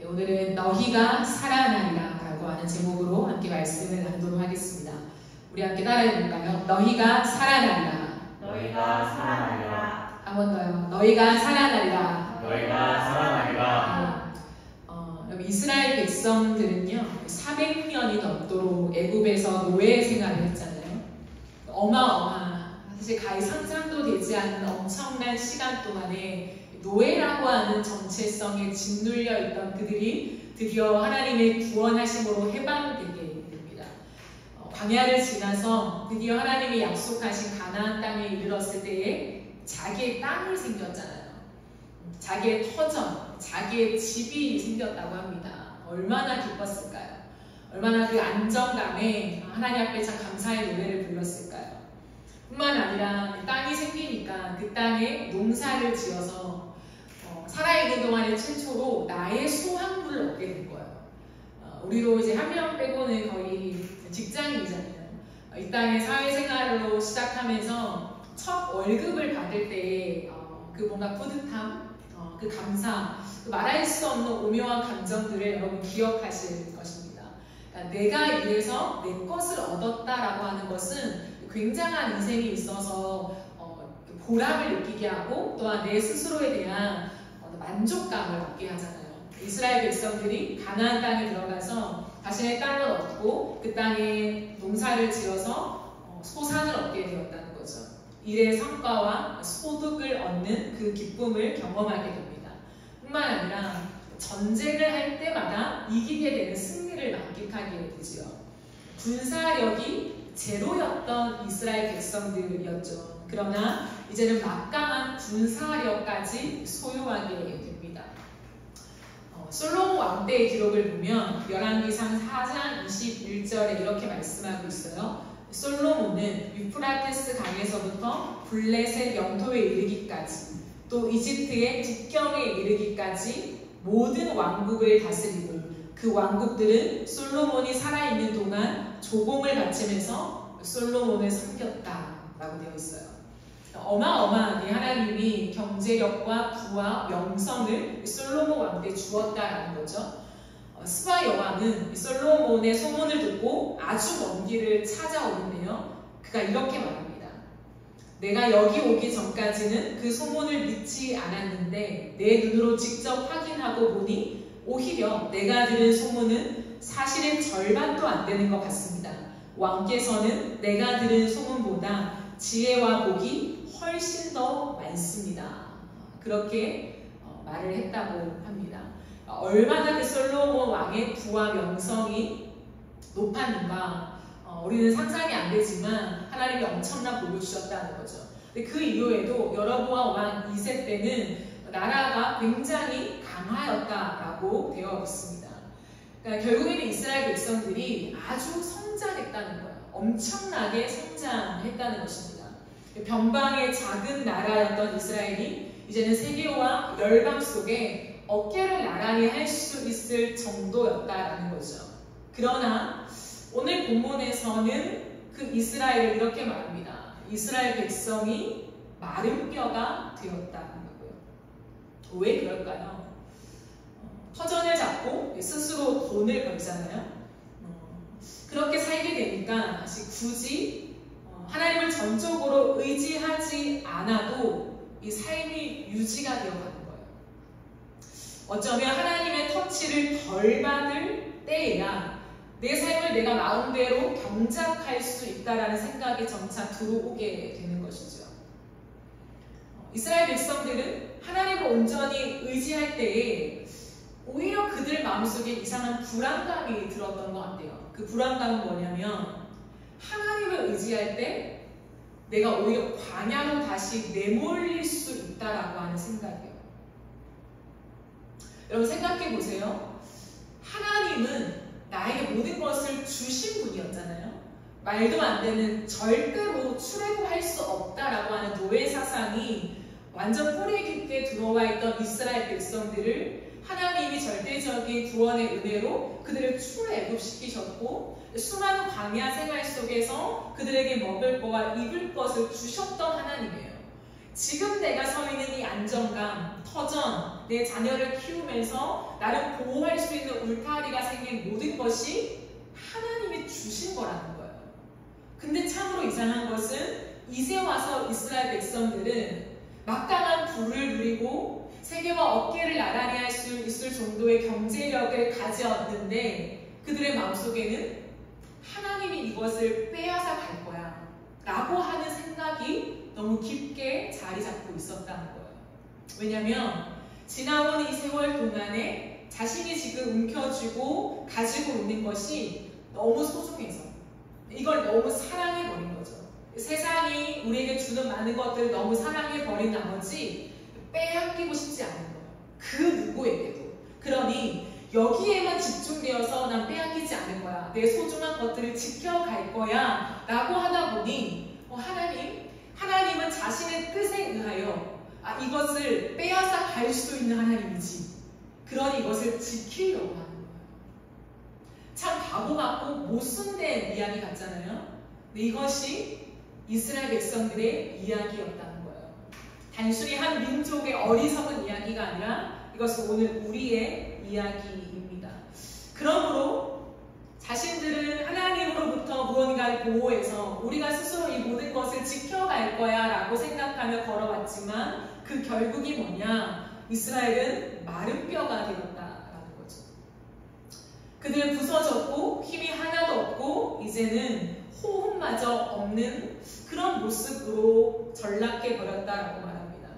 네, 오늘은 너희가 살아나리라 라고 하는 제목으로 함께 말씀을 나누도록 하겠습니다. 우리 함께 따라해볼까요? 너희가 살아나리라. 너희가 살아나리라. 한 번 더요. 너희가 살아나리라. 너희가 살아나리라. 여러분, 이스라엘 백성들은요 400년이 넘도록 애굽에서 노예 생활을 했잖아요. 사실 가히 상상도 되지 않는 엄청난 시간 동안에 노예라고 하는 정체성에 짓눌려 있던 그들이 드디어 하나님의 구원하심으로 해방되게 됩니다. 광야를 지나서 드디어 하나님이 약속하신 가나안 땅에 이르렀을 때에 자기의 땅이 생겼잖아요. 자기의 터전, 자기의 집이 생겼다고 합니다. 얼마나 기뻤을까요? 얼마나 그 안정감에 하나님 앞에 참 감사의 노래를 불렀을까요? 뿐만 아니라 땅이 생기니까 그 땅에 농사를 지어서 살아있는 동안에 최초로 나의 소확물을 얻게 된 거예요. 우리도 이제 한 명 빼고는 거의 직장인이잖아요. 이 땅의 사회생활로 시작하면서 첫 월급을 받을 때의 그 뭔가 뿌듯함, 그 감사, 그 말할 수 없는 오묘한 감정들을 여러분 기억하실 것입니다. 그러니까 내가 이래서 내 것을 얻었다라고 하는 것은 굉장한 인생에 있어서 보람을 느끼게 하고 또한 내 스스로에 대한 만족감을 얻게 하잖아요. 이스라엘 백성들이 가나안 땅에 들어가서 자신의 땅을 얻고 그 땅에 농사를 지어서 소산을 얻게 되었다는 거죠. 일의 성과와 소득을 얻는 그 기쁨을 경험하게 됩니다. 뿐만 아니라 전쟁을 할 때마다 이기게 되는 승리를 만끽하게 되지요. 군사력이 제로였던 이스라엘 백성들이었죠. 그러나 이제는 막강한 군사력까지 소유하게 됩니다. 솔로몬 왕 때의 기록을 보면 열왕기상 4장 21절에 이렇게 말씀하고 있어요. 솔로몬은 유프라테스 강에서부터 블레셋 영토에 이르기까지 또 이집트의 국경에 이르기까지 모든 왕국을 다스리고 그 왕국들은 솔로몬이 살아있는 동안 조공을 바치면서 솔로몬을 섬겼다라고 되어 있어요. 어마어마하게 하나님이 경제력과 부와 명성을 솔로몬 왕께 주었다라는 거죠. 스바 여왕은 솔로몬의 소문을 듣고 아주 먼 길을 찾아오는데요. 그가 이렇게 말합니다. 내가 여기 오기 전까지는 그 소문을 믿지 않았는데 내 눈으로 직접 확인하고 보니 오히려 내가 들은 소문은 사실의 절반도 안 되는 것 같습니다. 왕께서는 내가 들은 소문보다 지혜와 복이 훨씬 더 많습니다. 그렇게 말을 했다고 합니다. 얼마나 그 솔로몬 왕의 부와 명성이 높았는가 우리는 상상이 안 되지만 하나님이 엄청난 복을 주셨다는 거죠. 근데 그 이후에도 여로보암 왕 2세 때는 나라가 굉장히 강하였다라고 되어 있습니다. 그러니까 결국에는 이스라엘 백성들이 아주 성장했다는 거예요. 엄청나게 성장했다는 것입니다. 변방의 작은 나라였던 이스라엘이 이제는 세계와 열방 속에 어깨를 나란히 할 수 있을 정도였다라는 거죠. 그러나 오늘 본문에서는 그 이스라엘을 이렇게 말합니다. 이스라엘 백성이 마른 뼈가 되었다는 거고요. 왜 그럴까요? 터전을 잡고 스스로 돈을 벌잖아요. 그렇게 살게 되니까 굳이 하나님을 전적으로 의지하지 않아도 이 삶이 유지가 되어가는 거예요. 어쩌면 하나님의 터치를 덜 받을 때에야 내 삶을 내가 마음대로 경작할 수 있다는 생각이 점차 들어오게 되는 것이죠. 이스라엘 백성들은 하나님을 온전히 의지할 때에 오히려 그들 마음속에 이상한 불안감이 들었던 것 같아요. 그 불안감은 뭐냐면 하나님을 의지할 때 내가 오히려 광야로 다시 내몰릴 수 있다라고 하는 생각이에요. 여러분 생각해 보세요. 하나님은 나에게 모든 것을 주신 분이었잖아요. 말도 안 되는 절대로 출애굽할 수 없다라고 하는 노예 사상이 완전 뿌리 깊게 들어와 있던 이스라엘 백성들을 하나님이 절대적인 구원의 은혜로 그들을 출애굽시키셨고 수많은 광야 생활 속에서 그들에게 먹을 것과 입을 것을 주셨던 하나님이에요. 지금 내가 서 있는 이 안정감, 터전, 내 자녀를 키우면서 나를 보호할 수 있는 울타리가 생긴 모든 것이 하나님이 주신 거라는 거예요. 근데 참으로 이상한 것은 이제 와서 이스라엘 백성들은 막강한 부를 누리고 세계와 어깨를 나란히 할 수 있을 정도의 경제력을 가졌는데 그들의 마음속에는 하나님이 이것을 빼앗아 갈 거야 라고 하는 생각이 너무 깊게 자리 잡고 있었다는 거예요. 왜냐하면 지나온 이 세월 동안에 자신이 지금 움켜쥐고 가지고 있는 것이 너무 소중해서 이걸 너무 사랑해버린 거죠. 세상이 우리에게 주는 많은 것들을 너무 사랑해버린 나머지 빼앗기고 싶지 않은 거예요. 그 누구에게도. 그러니 여기에만 집중되어서 난 빼앗기지 않을 거야. 내 소중한 것들을 지켜갈 거야 라고 하다 보니 하나님은 자신의 뜻에 의하여 이것을 빼앗아 갈 수 있는 하나님이지. 그러니 이것을 지키려고 하는 거예요. 참 바보 같고 모순된 이야기 같잖아요. 근데 이것이 이스라엘 백성들의 이야기였다는 거예요. 단순히 한 민족의 어리석은 이야기가 아니라 이것은 오늘 우리의 이야기입니다. 그러므로 자신들은 하나님으로부터 무언가를 보호해서 우리가 스스로 이 모든 것을 지켜갈 거야 라고 생각하며 걸어왔지만 그 결국이 뭐냐? 이스라엘은 마른 뼈가 되었다라는 거죠. 그들은 부서졌고 힘이 하나도 없고 이제는 호흡마저 없는 그런 모습으로 전락해 버렸다라고 말합니다.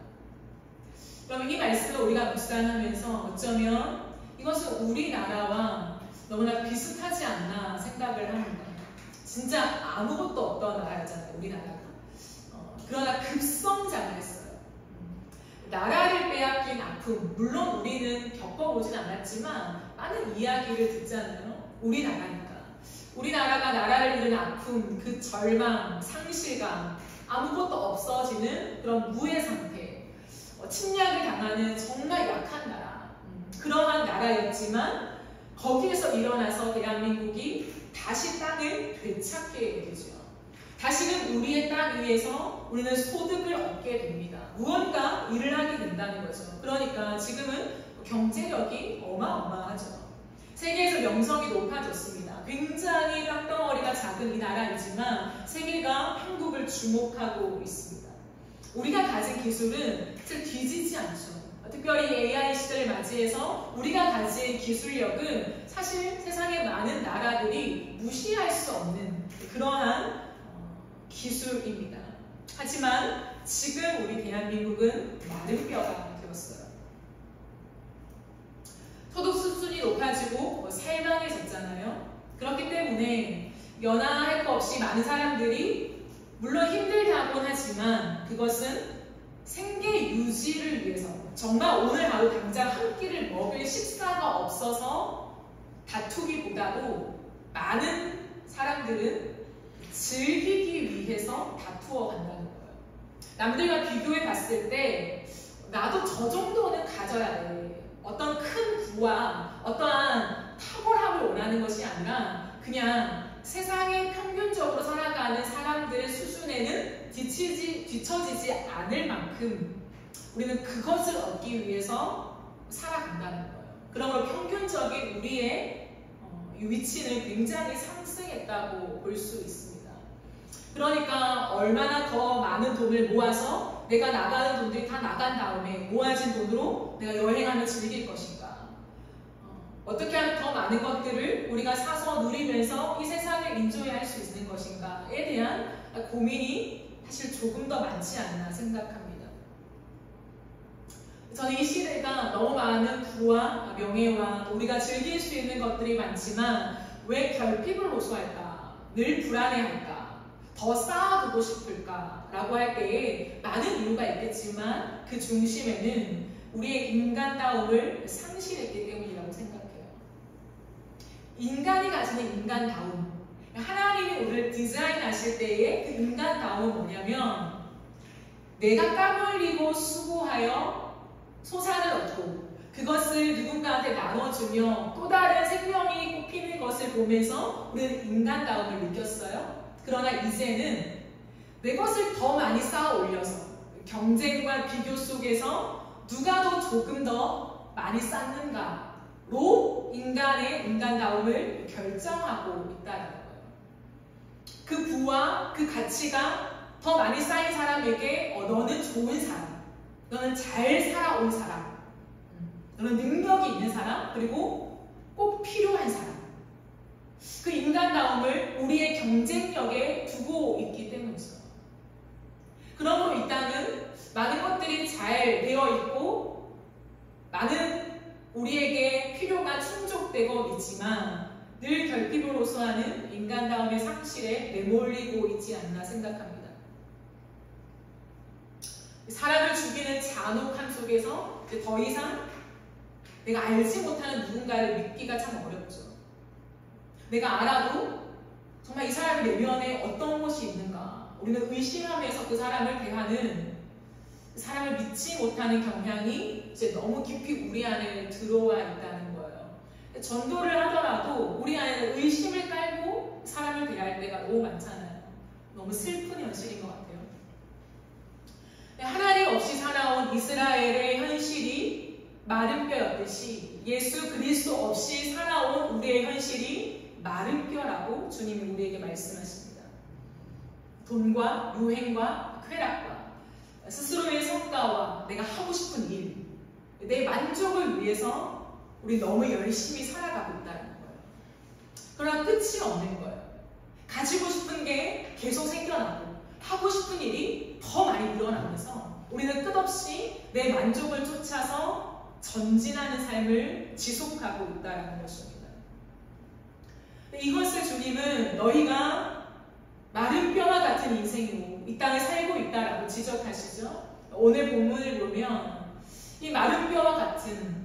그럼 이 말씀을 우리가 묵상하면서 어쩌면 이것은 우리나라와 너무나 비슷하지 않나 생각을 합니다. 진짜 아무것도 없던 나라였잖아요, 우리나라가. 그러나 급성장을 했어요. 나라를 빼앗긴 아픔, 물론 우리는 겪어보진 않았지만 많은 이야기를 듣잖아요. 우리나라니까. 우리나라가 나라를 잃은 아픔, 그 절망, 상실감, 아무것도 없어지는 그런 무해 상태, 침략을 당하는 정말 약한 나라, 그러한 나라였지만 거기에서 일어나서 대한민국이 다시 땅을 되찾게 되죠. 다시는 우리의 땅 위에서 우리는 소득을 얻게 됩니다. 무언가 일을 하게 된다는 거죠. 그러니까 지금은 경제력이 어마어마하죠. 세계에서 명성이 높아졌습니다. 굉장히 땅덩어리가 작은 이 나라이지만 세계가 한국을 주목하고 있습니다. 우리가 가진 기술은 뒤지지 않죠. 특별히 AI 시대를 맞이해서 우리가 가진 기술력은 사실 세상의 많은 나라들이 무시할 수 없는 그러한 기술입니다. 하지만 지금 우리 대한민국은 마른 뼈가 되었어요. 소득 수준이 높아지고 살만해졌잖아요. 그렇기 때문에 연하할 거 없이 많은 사람들이 물론 힘들다곤 하지만 그것은 생계 유지를 위해서 정말 오늘 하루 당장 한 끼를 먹을 식사가 없어서 다투기보다도 많은 사람들은 즐기기 위해서 다투어 간다는 거예요. 남들과 비교해 봤을 때 나도 저 정도는 가져야 돼. 어떤 큰 부와 어떠한 탁월함을 원하는 것이 아니라 그냥 세상에 평균적으로 살아가는 사람들의 수준에는 뒤처지지 않을 만큼 우리는 그것을 얻기 위해서 살아간다는 거예요. 그러므로 평균적인 우리의 위치는 굉장히 상승했다고 볼 수 있습니다. 그러니까 얼마나 더 많은 돈을 모아서 내가 나가는 돈들이 다 나간 다음에 모아진 돈으로 내가 여행하며 즐길 것인가? 어떻게 하면 더 많은 것들을 우리가 사서 누리면서 이 세상을 인조해할 수 있는 것인가에 대한 고민이 사실 조금 더 많지 않나 생각합니다. 저는 이 시대가 너무 많은 부와 명예와 우리가 즐길 수 있는 것들이 많지만 왜 결핍을 호소할까? 늘 불안해할까? 더 쌓아두고 싶을까? 라고 할 때에 많은 이유가 있겠지만 그 중심에는 우리의 인간다움을 상실했기 때문이라고 생각해요. 인간이 가지는 인간다움, 하나님이 우리를 디자인하실 때의 그 인간다움은 뭐냐면 내가 땀 흘리고 수고하여 소산을 얻고 그것을 누군가한테 나눠주며 또 다른 생명이 꽃피는 것을 보면서 우리는 인간다움을 느꼈어요. 그러나 이제는 내 것을 더 많이 쌓아 올려서 경쟁과 비교 속에서 누가 더 조금 더 많이 쌓는가로 인간의 인간다움을 결정하고 있다는 거예요. 그 부와 그 가치가 더 많이 쌓인 사람에게 너는 좋은 사람, 너는 잘 살아온 사람, 너는 능력이 있는 사람, 그리고 꼭 필요한 사람. 그 인간다움을 우리의 경쟁력에 두고 있기 때문이죠. 그러므로 이 땅은 많은 것들이 잘 되어 있고 많은 우리에게 필요가 충족되고 있지만 늘 결핍으로서 하는 인간다움의 상실에 내몰리고 있지 않나 생각합니다. 사람을 죽이는 잔혹함 속에서 이제 더 이상 내가 알지 못하는 누군가를 믿기가 참 어렵죠. 내가 알아도 정말 이 사람의 내면에 어떤 것이 있는가 우리는 의심하면서 그 사람을 대하는, 사람을 믿지 못하는 경향이 이제 너무 깊이 우리 안에 들어와 있다는 거예요. 전도를 하더라도 우리 안에는 의심을 깔고 사람을 대할 때가 너무 많잖아요. 너무 슬픈 현실인 것 같아요. 하나님 없이 살아온 이스라엘의 현실이 마른 뼈였듯이 예수 그리스도 없이 살아온 우리의 현실이 마른 뼈라고 주님이 우리에게 말씀하십니다. 돈과 유행과 쾌락과 스스로의 성과와 내가 하고 싶은 일, 내 만족을 위해서 우리 너무 열심히 살아가고 있다는 거예요. 그러나 끝이 없는 거예요. 가지고 싶은 게 계속 생겨나고 하고 싶은 일이 더 많이 늘어나면서 우리는 끝없이 내 만족을 쫓아서 전진하는 삶을 지속하고 있다는 것입니다. 이것을 주님은 너희가 마른 뼈와 같은 인생으로 이 땅에 살고 있다라고 지적하시죠. 오늘 본문을 보면 이 마른 뼈와 같은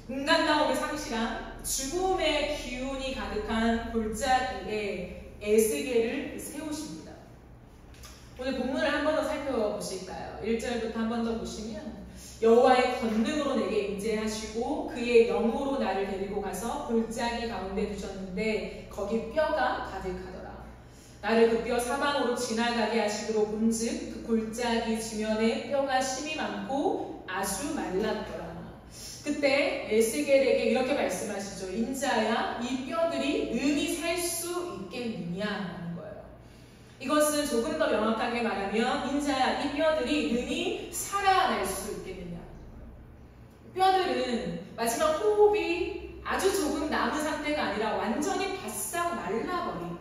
인간다움을 상실한 죽음의 기운이 가득한 골짜기에 에스겔을 세우십니다. 오늘 본문을 한 번 더 살펴보실까요? 1절부터 한 번 더 보시면 여호와의 권능으로 내게 임재하시고 그의 영으로 나를 데리고 가서 골짜기 가운데 두셨는데 거기 뼈가 가득하더라. 나를 그 뼈 사방으로 지나가게 하시기로 본즉 그 골짜기 지면에 뼈가 심이 많고 아주 말랐더라. 그때 에스겔에게 이렇게 말씀하시죠. 인자야 이 뼈들이 능히 살 수 있겠느냐. 이것은 조금 더 명확하게 말하면 인자야 이 뼈들이 능히 살아날 수 있겠느냐. 뼈들은 마지막 호흡이 아주 조금 남은 상태가 아니라 완전히 바싹 말라버린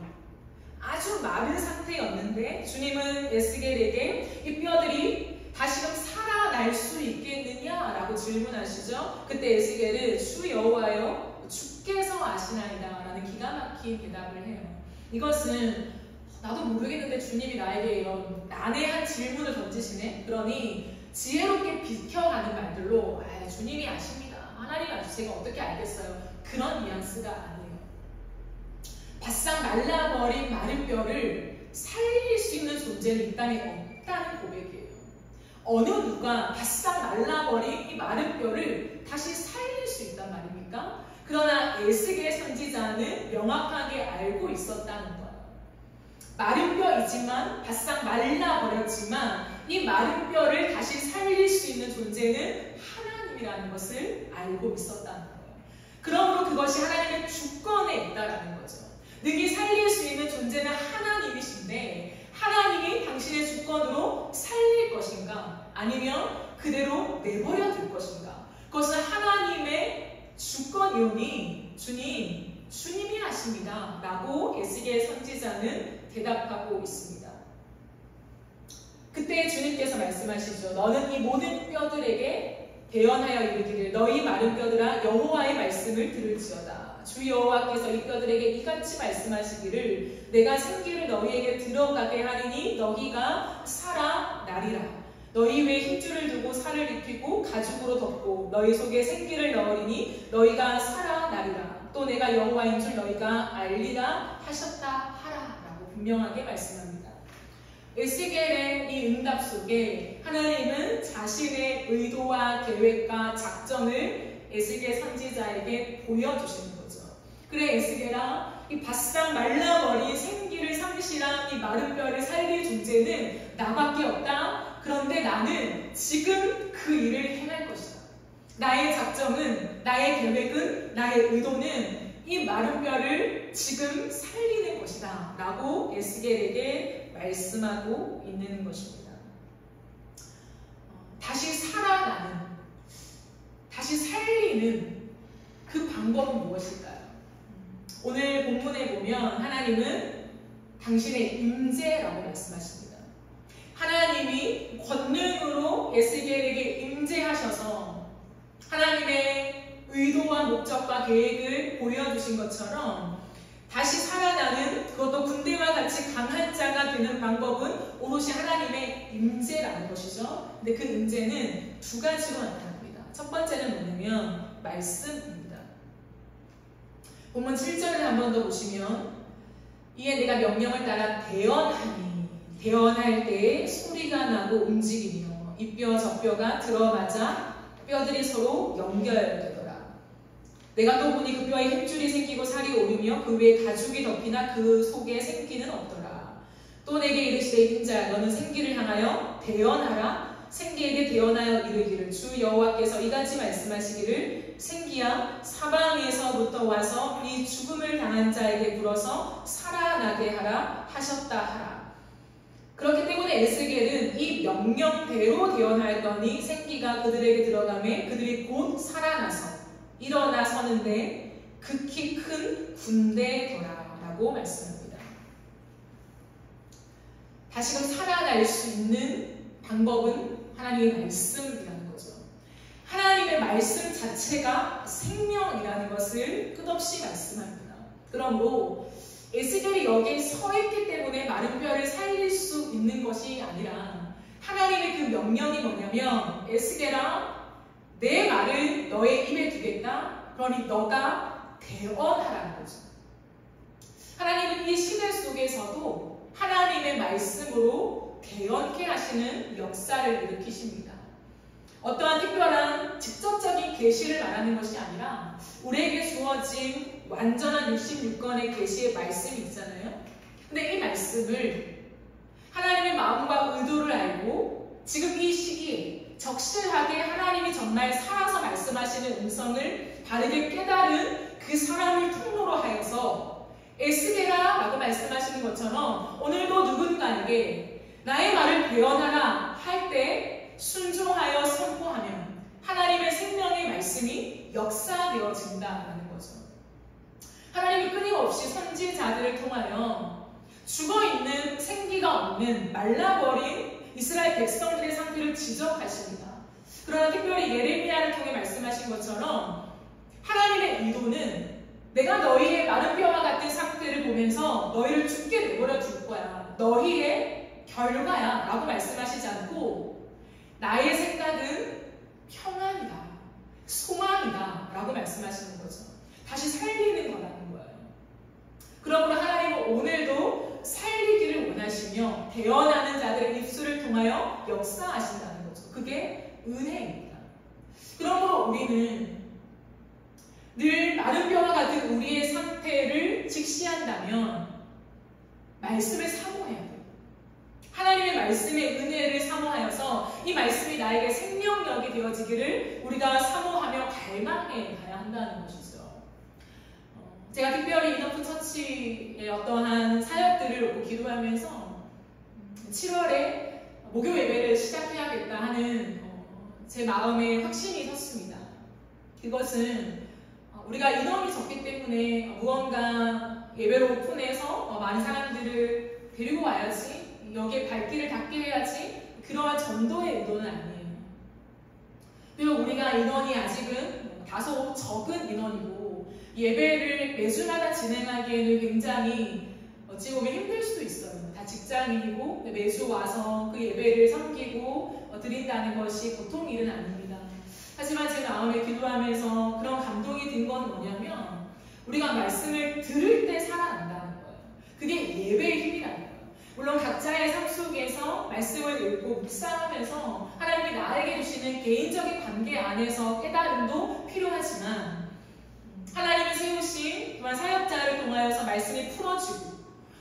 아주 마른 상태였는데 주님은 에스겔에게 이 뼈들이 다시금 살아날 수 있겠느냐라고 질문하시죠. 그때 에스겔은 주 여호와여 주께서 아시나이다 라는 기가 막힌 대답을 해요. 이것은 나도 모르겠는데 주님이 나에게 이런 난해한 질문을 던지시네? 그러니 지혜롭게 비켜가는 말들로 주님이 아십니다. 하나님 아시죠. 제가 어떻게 알겠어요. 그런 뉘앙스가 아니에요. 바싹 말라버린 마른 뼈를 살릴 수 있는 존재는 이 땅에 없다는 고백이에요. 어느 누가 바싹 말라버린 이 마른 뼈를 다시 살릴 수 있단 말입니까? 그러나 에스겔 선지자는 명확하게 알고 있었다는 거예요. 마른 뼈이지만 바싹 말라버렸지만 이 마른 뼈를 다시 살릴 수 있는 존재는 하나님이라는 것을 알고 있었다는 거예요. 그러므로 그것이 하나님의 주권에 있다는 거죠. 능히 살릴 수 있는 존재는 하나님이신데 하나님이 당신의 주권으로 살릴 것인가 아니면 그대로 내버려 둘 것인가, 그것은 하나님의 주권이오니 주님이 하십니다 라고 에스겔 선지자는 대답하고 있습니다. 그때 주님께서 말씀하시죠. 너는 이 모든 뼈들에게 대언하여 이르기를 너희 마른 뼈들아 여호와의 말씀을 들을지어다. 주 여호와께서 이 뼈들에게 이같이 말씀하시기를 내가 생기를 너희에게 들어가게 하리니 너희가 살아나리라. 너희 위에 힘줄을 두고 살을 입히고 가죽으로 덮고 너희 속에 생기를 넣으리니 너희가 살아나리라. 또 내가 여호와인 줄 너희가 알리라 하셨다 하라 라고 분명하게 말씀합니다. 에스겔의 이 응답 속에 하나님은 자신의 의도와 계획과 작전을 에스겔 선지자에게 보여주시는 거죠. 그래 에스겔아 이 바싹 말라버린 생기를 상실한 이 마른 뼈를 살릴 존재는 나밖에 없다. 그런데 나는 지금 그 일을 행할 것이다. 나의 작정은, 나의 계획은, 나의 의도는 이 마른 뼈를 지금 살리는 것이다 라고 에스겔에게 말씀하고 있는 것입니다. 다시 살아나는, 다시 살리는 그 방법은 무엇일까요? 오늘 본문에 보면 하나님은 당신의 임재라고 말씀하십니다. 하나님이 권능으로 에스겔에게 임재하셔서 하나님의 의도와 목적과 계획을 보여주신 것처럼 다시 살아나는, 그것도 군대와 같이 강한 자가 되는 방법은 오롯이 하나님의 임재라는 것이죠. 근데 그 임재는 두 가지로 나타납니다. 첫 번째는 뭐냐면 말씀입니다. 본문 7절을 한 번 더 보시면 이에 내가 명령을 따라 대언하니 대언할 때에 소리가 나고 움직이며 이 뼈 저 뼈가 들어맞아 뼈들이 서로 연결되더라. 내가 또 보니 그 뼈에 힘줄이 생기고 살이 오르며 그 위에 가죽이 덮이나 그 속에 생기는 없더라. 또 내게 이르시되 인자야 너는 생기를 향하여 대언하라. 생기에게 대언하여 이르기를 주 여호와께서 이같이 말씀하시기를 생기야 사방에서부터 와서 이 죽음을 당한 자에게 불어서 살아나게 하라 하셨다 하라. 그렇기 때문에 에스겔은 이 명령대로 대언하였더니 생기가 그들에게 들어가매 그들이 곧 살아나서 일어나 서는데 극히 큰 군대더라 라고 말씀합니다. 다시금 살아날 수 있는 방법은 하나님의 말씀이라는 거죠. 하나님의 말씀 자체가 생명이라는 것을 끝없이 말씀합니다. 그러므로 에스겔이 여기에 서 있기 때문에 마른 뼈를 살릴 수 있는 것이 아니라 하나님의 그 명령이 뭐냐면 에스겔아 내 말을 너의 입에 두겠다. 그러니 너가 대언하라는 거죠. 하나님은 이 시대 속에서도 하나님의 말씀으로 대언케 하시는 역사를 일으키십니다. 어떠한 특별한 직접적인 계시를 말하는 것이 아니라 우리에게 주어진 완전한 66권의 계시의 말씀이 있잖아요. 근데 이 말씀을 하나님의 마음과 의도를 알고 지금 이 시기에 적실하게 하나님이 정말 살아서 말씀하시는 음성을 바르게 깨달은 그 사람을 통로로 하여서 에스겔아 라고 말씀하시는 것처럼 오늘도 누군가에게 나의 말을 대언하라 할 때 순종하여 선포하면 하나님의 생명의 말씀이 역사되어진다는 거죠. 하나님이 끊임없이 선지자들을 통하여 죽어있는 생기가 없는 말라버린 이스라엘 백성들의 상태를 지적하십니다. 그러나 특별히 예레미야를 통해 말씀하신 것처럼 하나님의 의도는 내가 너희의 마른 뼈와 같은 상태를 보면서 너희를 죽게 내버려 둘 거야. 너희의 결과야 라고 말씀하시지 않고 나의 생각은 평안이다, 소망이다 라고 말씀하시는 거죠. 다시 살리는 거라는 거예요. 그러므로 하나님은 오늘도 살리기를 원하시며 대언하는 자들의 입술을 통하여 역사하신다는 거죠. 그게 은혜입니다. 그러므로 우리는 늘 마른 뼈와 같은 우리의 상태를 직시한다면 말씀을 사모해야 돼요. 하나님의 말씀의 은혜를 사모하여서 이 말씀이 나에게 생명력이 되어지기를 우리가 사모하며 갈망해 가야 한다는 것이죠. 제가 특별히 이너프 처치의 어떠한 사역들을 놓고 기도하면서 7월에 목요 예배를 시작해야겠다 하는 제 마음에 확신이 섰습니다. 그것은 우리가 인원이 적기 때문에 무언가 예배로 오픈해서 많은 사람들을 데리고 와야지, 여기에 발길을 닿게 해야지, 그러한 전도의 의도는 아니에요. 그리고 우리가 인원이 아직은 다소 적은 인원이고 예배를 매주마다 진행하기에는 굉장히 어찌 보면 힘들 수도 있어요. 다 직장인이고 매주 와서 그 예배를 섬기고 드린다는 것이 보통 일은 아닙니다. 하지만 제 마음에 기도하면서 그런 감동이 든 건 뭐냐면 우리가 말씀을 들을 때 살아난다는 거예요. 그게 예배의 힘이라는 거예요. 물론 각자의 삶 속에서 말씀을 읽고 묵상하면서 하나님이 나에게 주시는 개인적인 관계 안에서 깨달음도 필요하지만 하나님이 세우신 또한 사역자를 통하여서 말씀이 풀어지고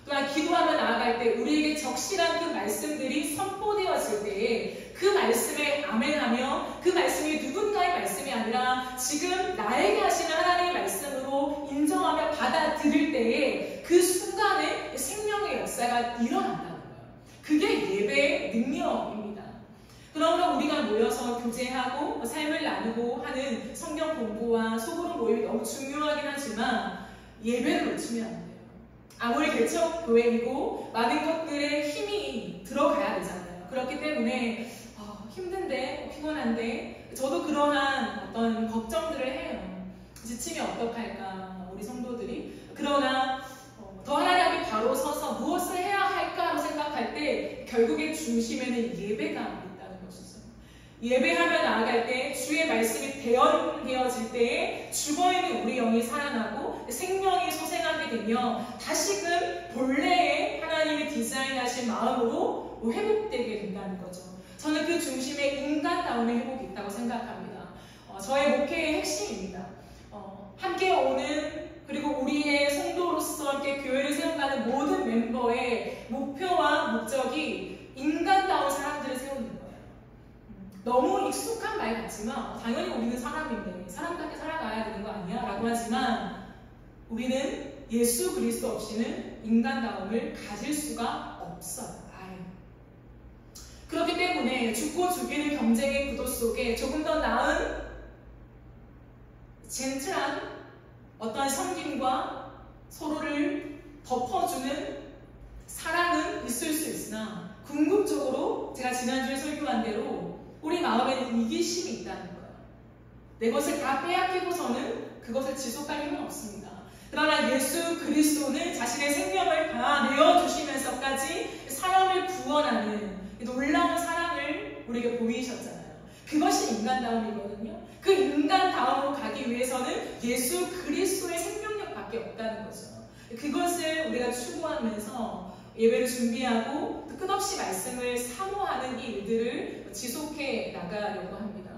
또한 기도하며 나아갈 때 우리에게 적실한 그 말씀들이 선포되었을 때에 그 말씀에 아멘하며 그 말씀이 누군가의 말씀이 아니라 지금 나에게 하시는 하나님의 말씀으로 인정하며 받아들일 때에 그 순간에 생명의 역사가 일어난다는 거예요. 그게 예배의 능력입니다. 그러므로 우리가 모여서 교제하고 삶을 나누고 하는 성경 공부와 소그룹 모임이 너무 중요하긴 하지만 예배를 놓치면 안 돼요. 아무리 개척교회이고 많은 것들에 힘이 들어가야 되잖아요. 그렇기 때문에 힘든데 피곤한데 저도 그러한 어떤 걱정들을 해요. 지치면 어떡할까 우리 성도들이. 그러나 더 하나님 바로 서서 무엇을 해야 할까로 생각할 때 결국에 중심에는 예배가 있다는 것이죠. 예배하며 나아갈 때 주의 말씀이 대언되어질 때에 죽어있는 우리 영이 살아나고 생명이 소생하게 되며 다시금 본래의 하나님이 디자인하신 마음으로 회복되게 된다는 거죠. 저는 그 중심에 인간다움의 회복이 있다고 생각합니다. 저의 목회의 핵심입니다. 함께 오는 그리고 우리의 성도로서 함께 교회를 세워가는 모든 멤버의 목표와 목적이 인간다운 사람들을 세우는 거예요. 너무 익숙한 말 같지만 당연히 우리는 사람인데 사람답게 살아가야 되는 거 아니야? 라고 하지만 우리는 예수 그리스도 없이는 인간다움을 가질 수가 없어요. 그렇기 때문에 죽고 죽이는 경쟁의 구도 속에 조금 더 나은 젠틀한 어떠한 섬김과 서로를 덮어주는 사랑은 있을 수 있으나 궁극적으로 제가 지난주에 설교한 대로 우리 마음에는 이기심이 있다는 거예요. 내 것을 다 빼앗기고서는 그것을 지속할 힘은 없습니다. 그러나 예수 그리스도는 자신의 생명을 다 내어주시면서까지 사람을 구원하는 놀라운 사랑을 우리에게 보이셨잖아요. 그것이 인간다움이거든요. 그 인간다움으로 가기 위해서는 예수 그리스도의 생명력밖에 없다는 거죠. 그것을 우리가 추구하면서 예배를 준비하고 끝없이 말씀을 사모하는 이 일들을 지속해 나가려고 합니다.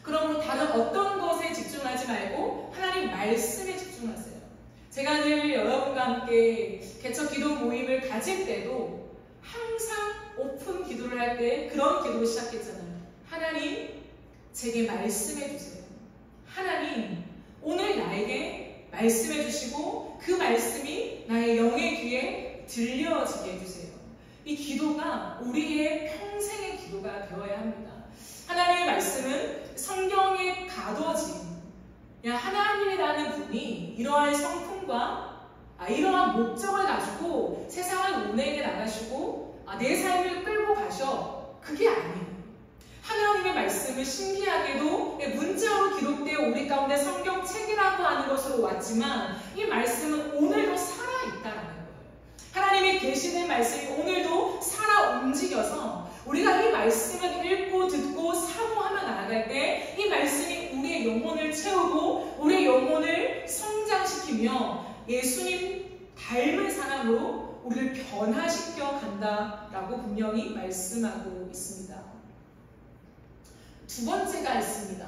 그러므로 다른 어떤 것에 집중하지 말고 하나님 말씀에 집중하세요. 제가 늘 여러분과 함께 개척 기도 모임을 가질 때도 항상 오픈 기도를 할 때 그런 기도를 시작했잖아요. 하나님, 제게 말씀해 주세요. 하나님, 오늘 나에게 말씀해 주시고 그 말씀이 나의 영의 귀에 들려지게 해주세요. 이 기도가 우리의 평생의 기도가 되어야 합니다. 하나님의 말씀은 성경에 가둬진 하나님이라는 분이 이러한 성품과 이러한 목적을 가지고 세상을 운행해 나가시고 내 삶을 끌고 가셔. 그게 아니에요. 하나님의 말씀은 신기하게도 문자로 기록되어 우리 가운데 성경책이라고 하는 것으로 왔지만 이 말씀은 오늘도 살아있다라는 거예요. 하나님이 계시는 말씀이 오늘도 살아 움직여서 우리가 이 말씀을 읽고 듣고 사모하며 나아갈 때 이 말씀이 우리의 영혼을 채우고 우리의 영혼을 성장시키며 예수님 닮은 사람으로 우리를 변화시켜 간다라고 분명히 말씀하고 있습니다. 두 번째가 있습니다.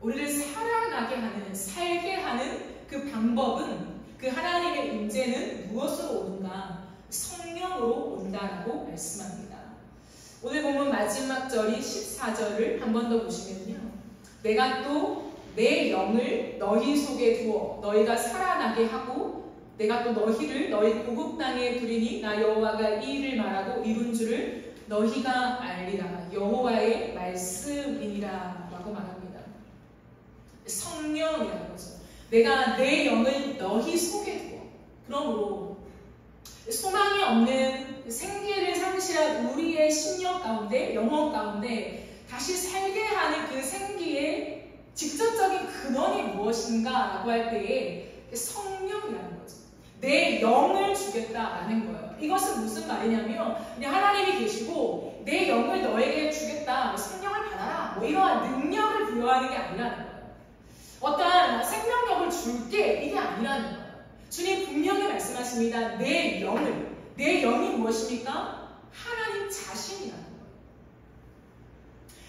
우리를 살아나게 하는, 살게 하는 그 방법은 그 하나님의 임재는 무엇으로 오는가? 성령으로 온다라고 말씀합니다. 오늘 보면 마지막 절이 14절을 한 번 더 보시면요. 내가 또 내 영을 너희 속에 두어 너희가 살아나게 하고 내가 또 너희를 너희 고국 땅에 두리니 나 여호와가 이 일을 말하고 이룬 줄을 너희가 알리라. 여호와의 말씀이니라 라고 말합니다. 성령이라는 거죠. 내가 내 영을 너희 속에 두어. 그러므로 소망이 없는 생기를 상실한 우리의 심령 가운데, 영혼 가운데 다시 살게 하는 그 생기의 직접적인 근원이 무엇인가 라고 할 때에 성령이라는 거죠. 내 영을 주겠다라는 거예요. 이것은 무슨 말이냐면 그냥 하나님이 계시고 내 영을 너에게 주겠다, 성령을 받아라, 이러한 능력을 부여하는 게 아니라는 거예요. 어떠한 생명력을 줄게, 이게 아니라는 거예요. 주님 분명히 말씀하십니다. 내 영이 무엇입니까? 하나님 자신이라는 거예요.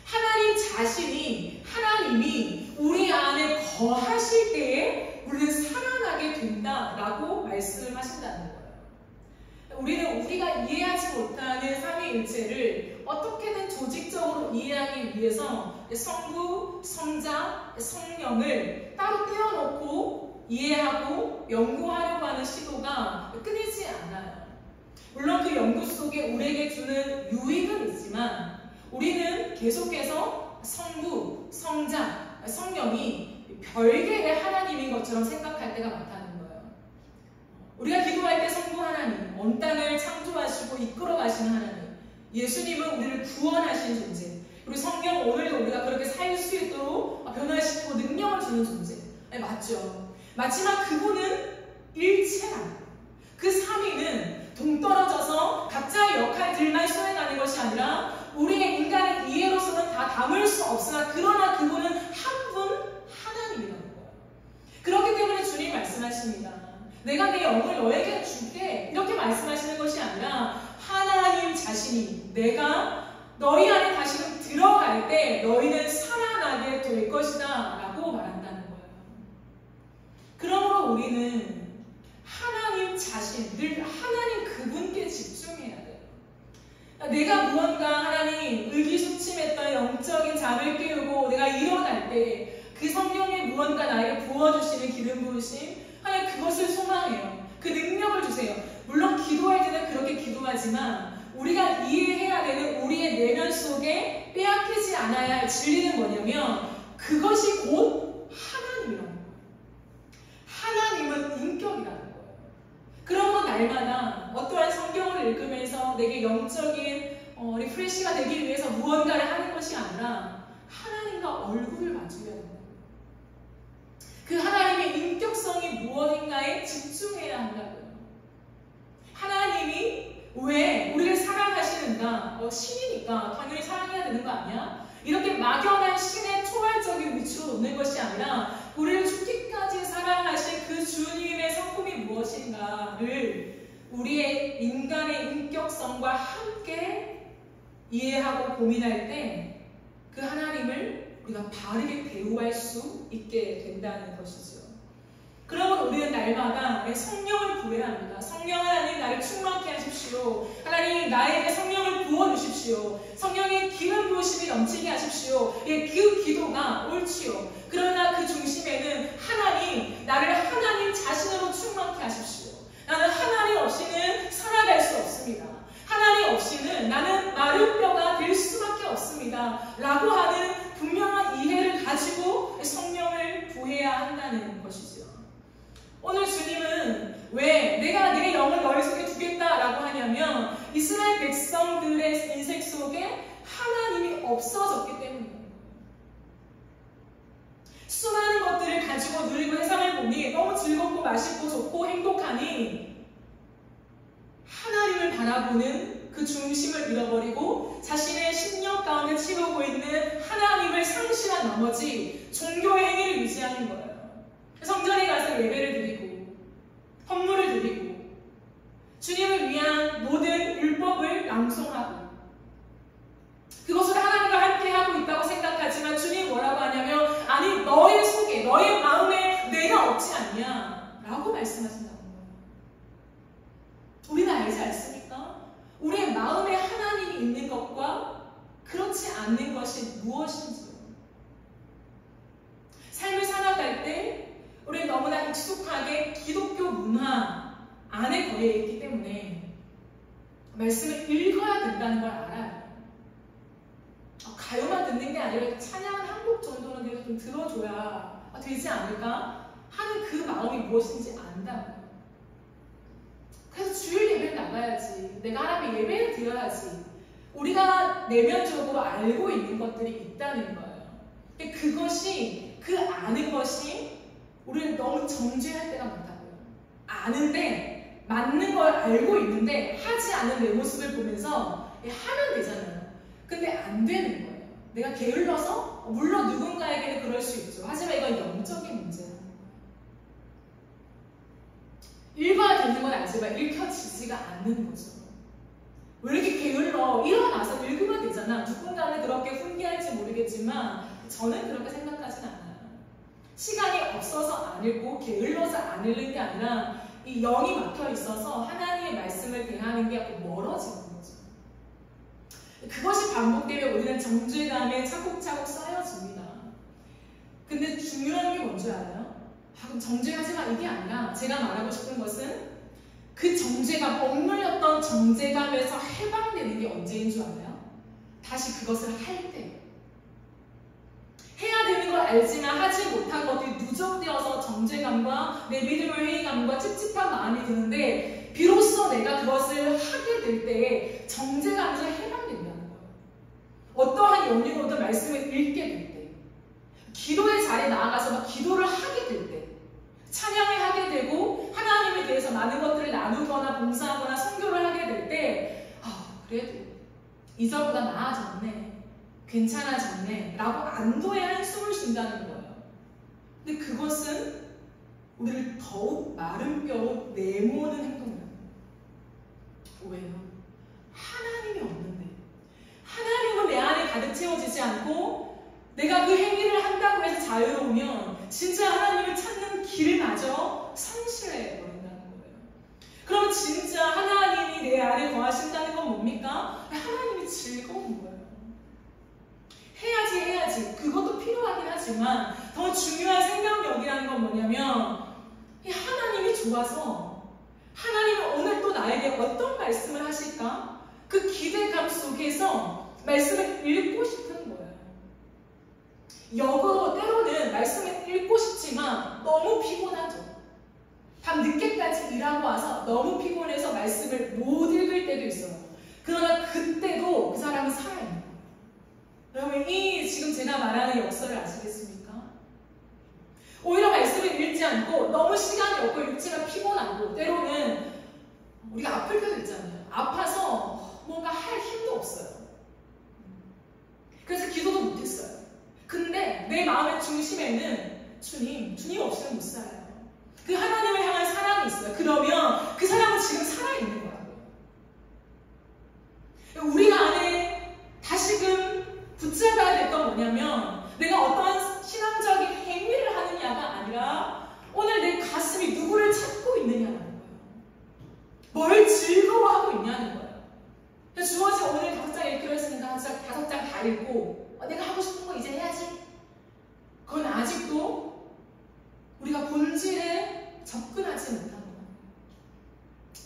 하나님 자신이 하나님 하나님이 우리 안에 거하실 때에 우리는 살아나게 된다라고 말씀을 하신다는 거예요. 우리는 우리가 이해하지 못하는 삼위일체를 어떻게든 조직적으로 이해하기 위해서 성부, 성자, 성령을 따로 떼어놓고 이해하고 연구하려고 하는 시도가 끊이지 않아요. 물론 그 연구 속에 우리에게 주는 유익은 있지만 우리는 계속해서 성부, 성자, 성령이 별개의 하나님인 것처럼 생각할 때가 많다는 거예요. 우리가 기도할 때 성부 하나님, 온 땅을 창조하시고 이끌어 가시는 하나님, 예수님은 우리를 구원하신 존재, 그리고 성경 오늘도 우리가 그렇게 살 수 있도록 변화시키고 능력을 주는 존재. 네, 맞죠? 맞지만 그분은 일체란 그 삼위는 동떨어져서 각자의 역할들만 수행하는 것이 아니라 우리의 인간의 이해로서는 다 담을 수 없으나 그러나 그분은 한 분 하나님이라는 거예요. 그렇기 때문에 주님 말씀하십니다. 내가 내 영을 너에게 줄게 이렇게 말씀하시는 것이 아니라 하나님 자신이 내가 너희 안에 다시금 들어갈 때 너희는 살아나게 될 것이다 라고 말한다는 거예요. 그러므로 우리는 하나님 자신, 늘 하나님 그분께 집중해야 돼요. 내가 무언가 하나님 의기소침했던 영적인 잠을 깨우고 내가 일어날 때 그 성령의 무언가 나에게 부어주시는 기름 부으심, 하나님 그것을 소망해요. 그 능력을 주세요. 물론 기도할 때는 그렇게 기도하지만 우리가 이해해야 되는 우리의 내면 속에 빼앗기지 않아야 할 진리는 뭐냐면 그것이 곧 하나님이라는 거예요. 하나님은 인격이라는 거예요. 그러므로 날마다 어떠한 성경을 읽으면서 내게 영적인 리프레시가 되기 위해서 무언가를 하는 것이 아니라 하나님과 얼굴을 마주해야 된다. 그 하나님의 인격성이 무엇인가에 집중해야 한다고요. 하나님이 왜 우리를 사랑하시는가? 신이니까 당연히 사랑해야 되는 거 아니야? 이렇게 막연한 신의 초월적인 위치로 놓는 것이 아니라 우리를 죽기까지 사랑하신 그 주님의 성품이 무엇인가를 우리의 인간의 인격성과 함께 이해하고 고민할 때 그 하나님을 우리가 바르게 대우할 수 있게 된다는 것이죠. 그러면 우리는 날마다 성령을 구해야 합니다. 성령 하나님 나를 충만케 하십시오. 하나님 나에게 성령을 부어주십시오. 성령의 기름 부으심이 넘치게 하십시오. 그 기도가 옳지요. 그러나 그 중심에는 하나님 나를 하나님 자신으로 충만케 하십시오. 나는 하나님 없이는 살아갈 수 없습니다. 하나님 없이는 나는 마른 뼈가 될 수밖에 없습니다. 라고 하는 분명한 이해를 가지고 성령을 구해야 한다는 것이죠. 오늘 주님은 왜 내가 내 영을 너희 속에 두겠다라고 하냐면 이스라엘 백성들의 인생 속에 하나님이 없어졌기 때문이에요. 수많은 것들을 가지고 누리고 세상을 보니 너무 즐겁고 맛있고 좋고 행복하니 하나님을 바라보는 그 중심을 잃어버리고 자신의 심령 가운데 치우고 있는 하나님을 상실한 나머지 종교의 행위를 유지하는 거예요. 성전에 가서 예배를 드리고 헌물을 드리고 주님을 위한 모든 율법을 낭송하고 그것을 하나님과 함께 하고 있다고 생각하지만 주님이 뭐라고 하냐면 아니 너의 속에 너의 마음에 내가 없지 않냐 라고 말씀하신다는 거예요. 우리는 알지 않습니까? 우리의 마음에 하나님이 있는 것과 그렇지 않는 것이 무엇인지요. 삶을 살아갈 때 우리는 너무나 익숙하게 기독교 문화 안에 거해 있기 때문에 말씀을 읽어야 된다는 걸 알아요. 가요만 듣는 게 아니라 찬양 한 곡 정도는 그래도 좀 들어줘야 되지 않을까 하는 그 마음이 무엇인지 안다고요. 그래서 주일 예배를 나가야지. 내가 하나님의 예배를 드려야지. 우리가 내면적으로 알고 있는 것들이 있다는 거예요. 근데 그것이 그 아는 것이 우리를 너무 정죄할 때가 많다고요. 아는데 맞는 걸 알고 있는데 하지 않은 내 모습을 보면서 하면 되잖아요. 근데 안 되는 거예요. 내가 게을러서 물론 누군가에게는 그럴 수 있죠. 하지만 이건 영적인 문제예요. 읽어야 되는 건 알지만 읽혀지지가 않는 거죠. 왜 이렇게 게을러? 일어나서 읽으면 되잖아. 누군가는 그렇게 훈계할지 모르겠지만 저는 그렇게 생각하진 않아요. 시간이 없어서 안 읽고 게을러서 안 읽는 게 아니라 이 영이 막혀 있어서 하나님의 말씀을 대하는 게 멀어지는 거죠. 그것이 반복되면 우리는 정죄감에 차곡차곡 쌓여집니다. 근데 중요한 게 뭔지 알아요? 그럼 정죄하지 마 이게 아니라 제가 말하고 싶은 것은 그 정죄감, 억눌렸던 정죄감에서 해방되는 게 언제인 줄 알아요? 다시 그것을 할 때. 해야 되는 걸 알지만 하지 못한 것들이 누적되어서 정죄감과 내 믿음의 회의감과 찝찝한 마음이 드는데 비로소 내가 그것을 하게 될 때 정죄감에서 해방된다는 거예요. 어떠한 연유로든 말씀을 읽게 될 때, 기도의 자리에 나아가서 막 기도를 하게 될 때, 찬양을 하게 되고 하나님에 대해서 많은 것들을 나누거나 봉사하거나 선교를 하게 될 때 그래도 이전보다 나아졌네, 괜찮아졌네 라고 안도의 한숨을 쉰다는 거예요. 근데 그것은 우리를 더욱 마른 뼈로 내모는 행동이에요. 왜요? 하나님이 없는데, 하나님은 내 안에 가득 채워지지 않고 내가 그 행위를 한다고 해서 자유로우면 진짜 하나님을 찾는 길마저 상실해 버린다는 거예요. 그럼 진짜 하나님이 내 안에 거하신다는 건 뭡니까? 하나님이 즐거운 거예요. 해야지 그것도 필요하긴 하지만 더 중요한 생명력이라는 건 뭐냐면 이 하나님이 좋아서 하나님은 오늘 또 나에게 어떤 말씀을 하실까? 그 기대감 속에서 말씀을 읽고 싶은 거예요. 역으로 때로는 말씀을 읽고 싶지만 너무 피곤하죠. 밤 늦게까지 일하고 와서 너무 피곤해서 말씀을 못 읽을 때도 있어요. 그러나 그때도 그 사람은 살아있는 거예요. 여러분, 이 지금 제가 말하는 역설을 아시겠습니까? 오히려 말씀을 읽지 않고 너무 시간이 없고 육체가 피곤하고 때로는 우리가 아플 때도 있잖아요. 아파서 뭔가 할 힘도 없어요. 그래서 기도도 못했어요. 근데 내 마음의 중심에는 주님 없이는 못 살아요. 그 하나님을 향한 사랑이 있어요. 그러면 그 사람은 지금 살아있는 거라고요. 우리가 안에 다시금 붙잡아야 될 건 뭐냐면 내가 어떠한 신앙적인 행위를 하느냐가 아니라 오늘 내 가슴이 누구를 찾고 있느냐는 거예요. 뭘 즐거워하고 있냐는 거예요. 주어진 오늘 5장 읽기로 했으니까 5장 다 읽고 내가 하고 싶은 거 이제 해야지. 그건 아직도 우리가 본질에 접근하지 못한 거예요.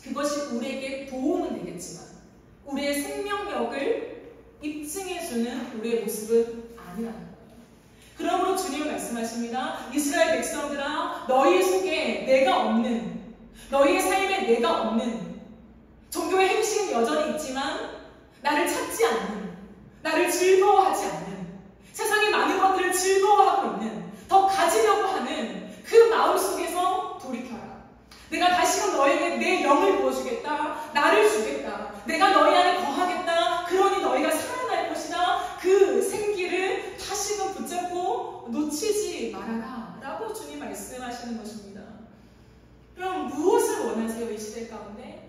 그것이 우리에게 도움은 되겠지만 우리의 생명력을 입증해주는 우리의 모습은 아니라는 거예요. 그러므로 주님은 말씀하십니다. 이스라엘 백성들아, 너희 속에 내가 없는, 너희의 삶에 내가 없는, 종교의 행식은 여전히 있지만 나를 찾지 않는, 나를 즐거워하지 않는, 세상의 많은 것들을 즐거워하고 있는, 더 가지려고 하는 그 마음 속에서 돌이켜라. 내가 다시금 너에게 내 영을 부어주겠다. 나를 주겠다. 내가 너희 안에 거하겠다. 그러니 너희가 살아날 것이다. 그 생기를 다시금 붙잡고 놓치지 말아라 라고 주님 말씀하시는 것입니다. 그럼 무엇을 원하세요? 이 시대 가운데?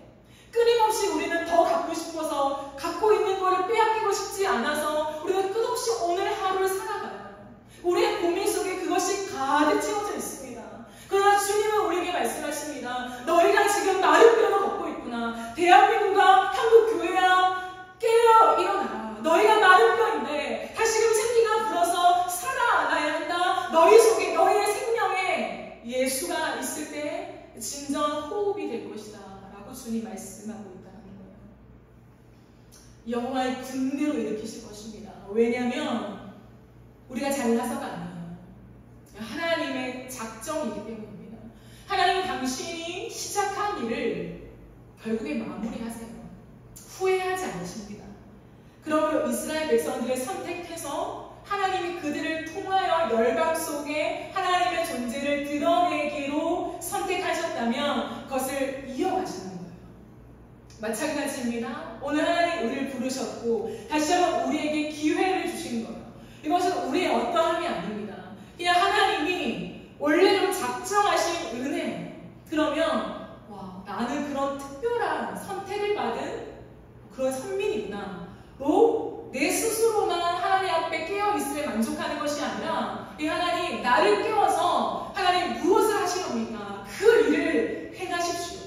끊임없이 우리는 더 갖고 싶어서 갖고 있는 것을 빼앗기고 싶지 않아서 우리는 끝없이 오늘 하루를 살아가요. 우리의 고민 속에 그것이 가득 채워져 있습니다. 그러나 주님은 우리에게 말씀하십니다. 너희가 지금 마른 뼈로 걷고 있구나. 대한민국과 한국교회야, 깨어 일어나라. 너희가 마른 뼈인데 다시금 생기가 불어서 살아나야 한다. 너희 속에 너희의 생명에 예수가 있을 때 진정한 호흡이 될 것이다 라고 주님 말씀하고 있다는 거예요. 여호와의 군대로 일으키실 것입니다. 왜냐하면 우리가 잘나서가 아니에요. 하나님의 작정이기 때문입니다. 하나님은 당신이 시작한 일을 결국에 마무리하세요. 후회하지 않으십니다. 그러므로 이스라엘 백성들을 선택해서 하나님이 그들을 통하여 열방 속에 하나님의 존재를 드러내기로 선택하셨다면 그것을 이어가시는 거예요. 마찬가지입니다. 오늘 하나님 우리를 부르셨고 다시 한번 우리에게 기회를 주신 거예요. 이것은 우리의 어떠함이 아닙니다. 그냥 하나님이 원래로 작정하신 은혜. 그러면 나는 그런 특별한 선택을 받은 그런 선민이구나. 내 스스로만 하나님 앞에 깨어있음에 만족하는 것이 아니라 이 하나님 나를 깨워서 하나님 무엇을 하시렵니까? 그 일을 행하십시오.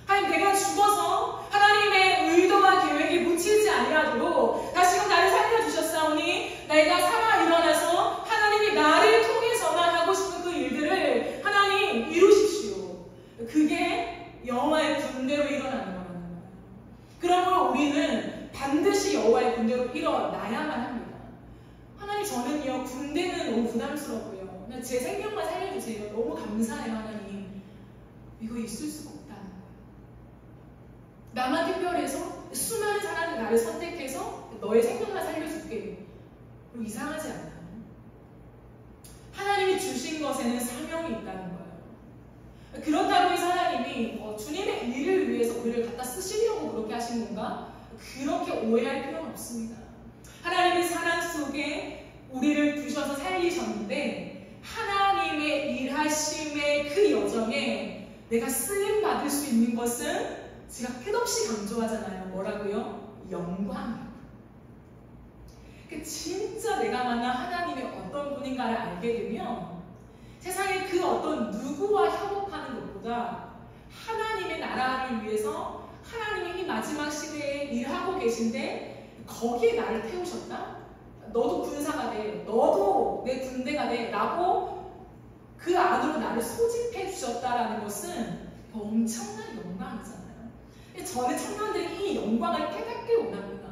하나님 내가 죽어서 하나님의 의도와 계획에 묻히지 아니하도록 다시금 나를 살려주셨사오니 내가 살아 일어나서 하나님이 나를 통해서만 하고 싶은 그 일들을 하나님 이루십시오. 그게 여호와의 군대로 일어나는 거라는 거예요. 그러므로 우리는 반드시 여호와의 군대로 일어나야만 합니다. 하나님 저는요 군대는 너무 부담스럽고요. 그냥 제 생명만 살려주세요. 너무 감사해요 하나님. 이거 있을 수가 없다는 거예요. 나만 특별해서 수많은 사람이 나를 선택해서 너의 생명만 살려줄게. 이상하지 않나요? 하나님이 주신 것에는 사명이 있다는 거예요. 그렇다고 해서 하나님이 주님의 일을 위해서 우리를 갖다 쓰시려고 그렇게 하신 건가? 그렇게 오해할 필요는 없습니다. 하나님의 사랑 속에 우리를 두셔서 살리셨는데 하나님의 일하심의 그 여정에 내가 쓰임받을 수 있는 것은 제가 끝없이 강조하잖아요. 뭐라고요? 영광이요. 진짜 내가 만난 하나님이 어떤 분인가를 알게 되면 세상에 그 어떤 누구와 협업하는 것보다 하나님의 나라를 위해서 하나님이 이 마지막 시대에 일하고 계신데 거기에 나를 태우셨다? 너도 군사가 돼. 너도 내 군대가 돼. 라고 그 안으로 나를 소집해 주셨다라는 것은 엄청난 영광이잖아요. 저는 청년들이 이 영광을 깨닫게 원합니다.